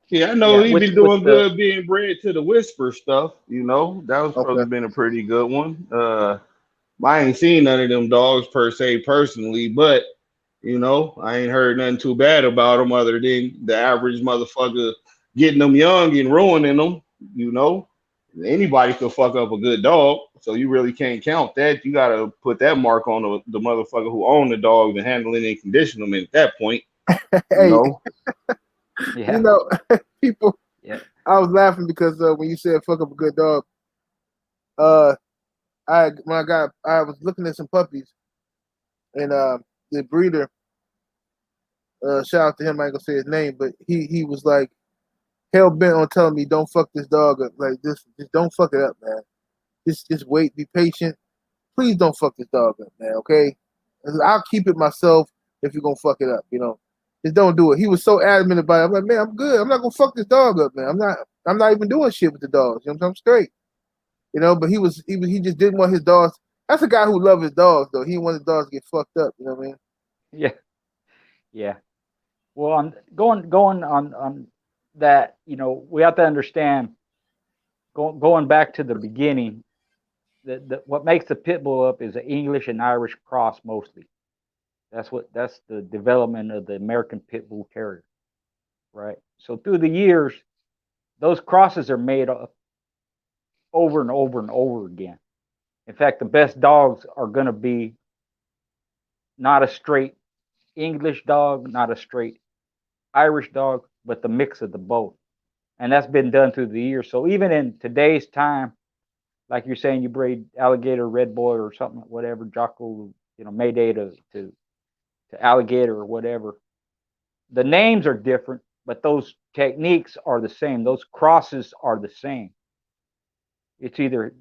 Yeah, I know Yeah. he been With doing the good being bred to the whisper stuff. That was Okay. probably been a pretty good one. I ain't seen none of them dogs per se personally, but I ain't heard nothing too bad about them other than the average motherfucker getting them young and ruining them. You know, Anybody could fuck up a good dog, so you really can't count that. You gotta put that mark on the motherfucker who own the dogs and handle it and condition them at that point. You Hey, know, yeah. people. Yeah. I was laughing because when you said "fuck up a good dog," uh, I was looking at some puppies and the breeder. Shout out to him. I ain't gonna say his name, but he was like hell bent on telling me don't fuck this dog up like this. Just don't fuck it up, man. Just wait, be patient. Please don't fuck this dog up, man. Okay, I'll keep it myself if you're gonna fuck it up. Just don't do it. He was so adamant about it. I'm like, man, I'm good. I'm not gonna fuck this dog up, man. I'm not even doing shit with the dogs. I'm straight. But he just didn't want his dogs. That's a guy who loves his dogs though. He didn't want his dogs to get fucked up. You know what I mean? Yeah. Yeah. Well, on going on that, we have to understand going back to the beginning. What makes the pit bull up is an English and Irish cross mostly. That's the development of the American pit bull terrier, right? So through the years, those crosses are made up over and over and over again. In fact, the best dogs are going to be not a straight English dog, not a straight Irish dog, but the mix of the both. And that's been done through the years. So even in today's time, like you're saying, you breed alligator, red boy, or something, whatever, Jocko, Mayday to alligator or whatever. The names are different, but those techniques are the same. Those crosses are the same. It's either,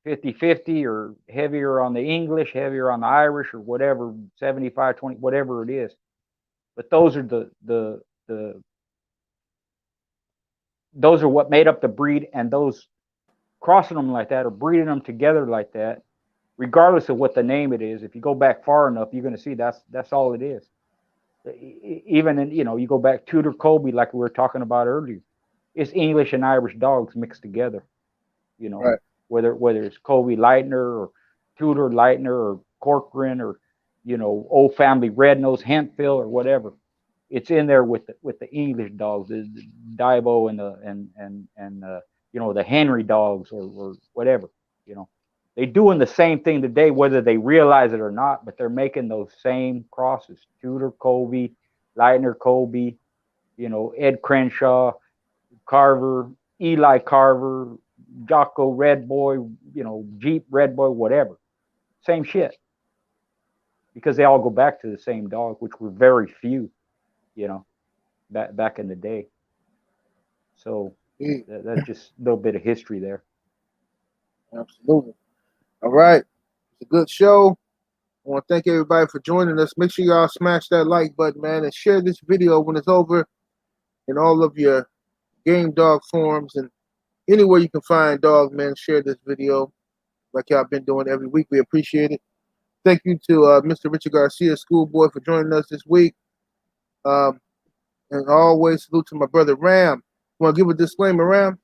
50-50 or heavier on the English, heavier on the Irish, or whatever, 75-20, whatever it is. But those are those are what made up the breed, and those crossing them like that or breeding them together like that, regardless of what the name it is, if you go back far enough, you're going to see that's all it is. Even in, you go back Tudor Colby, like we were talking about earlier, it's English and Irish dogs mixed together. Right. Whether it's Colby Lightner or Tudor Lightner or Corcoran or Old Family Red Nose Hemphill or whatever, it's in there with the English dogs, the Daibo and the Henry dogs or whatever. They're doing the same thing today, whether they realize it or not, but they're making those same crosses. Tudor Colby, Lightner Colby, Ed Crenshaw, Carver, Eli Carver, Jocko Red Boy, Jeep Red Boy, whatever. Same shit. Because they all go back to the same dog, which were very few, back in the day. So that's just a little bit of history there. Absolutely. All right. It's a good show. I want to thank everybody for joining us. Make sure y'all smash that like button, man, and share this video when it's over in all of your game dog forums and anywhere you can find dog, man. Share this video like y'all been doing every week. We appreciate it. Thank you to Mr. Richard Garcia, Schoolboy, for joining us this week. And always salute to my brother Ram. Want to give a disclaimer, Ram?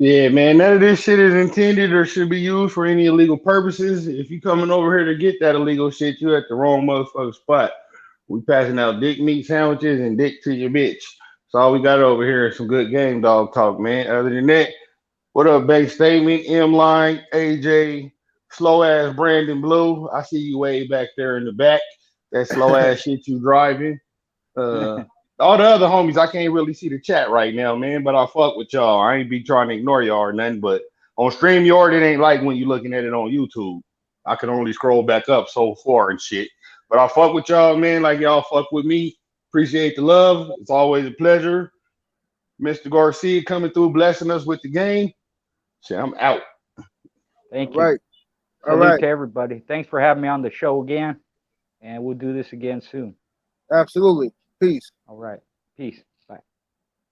Yeah, man, none of this shit is intended or should be used for any illegal purposes. If you coming over here to get that illegal shit, you at the wrong motherfucking spot. We passing out dick meat sandwiches and dick to your bitch. So all we got over here is some good game dog talk, man. Other than that, what up, Bank Statement, M-Line, AJ, slow ass Brandon Blue. I see you way back there in the back. That slow ass shit you driving. All the other homies, I can't really see the chat right now, man, but I fuck with y'all. I ain't be trying to ignore y'all or nothing, but on StreamYard, it ain't like when you looking at it on YouTube. I can only scroll back up so far and shit. But I fuck with y'all, man, like y'all fuck with me. Appreciate the love. It's always a pleasure. Mr. Garcia coming through, blessing us with the game. Shit, I'm out. Thank All you. right. All Salute right. to everybody. Thanks for having me on the show again, and we'll do this again soon. Absolutely. Peace. All right. Peace.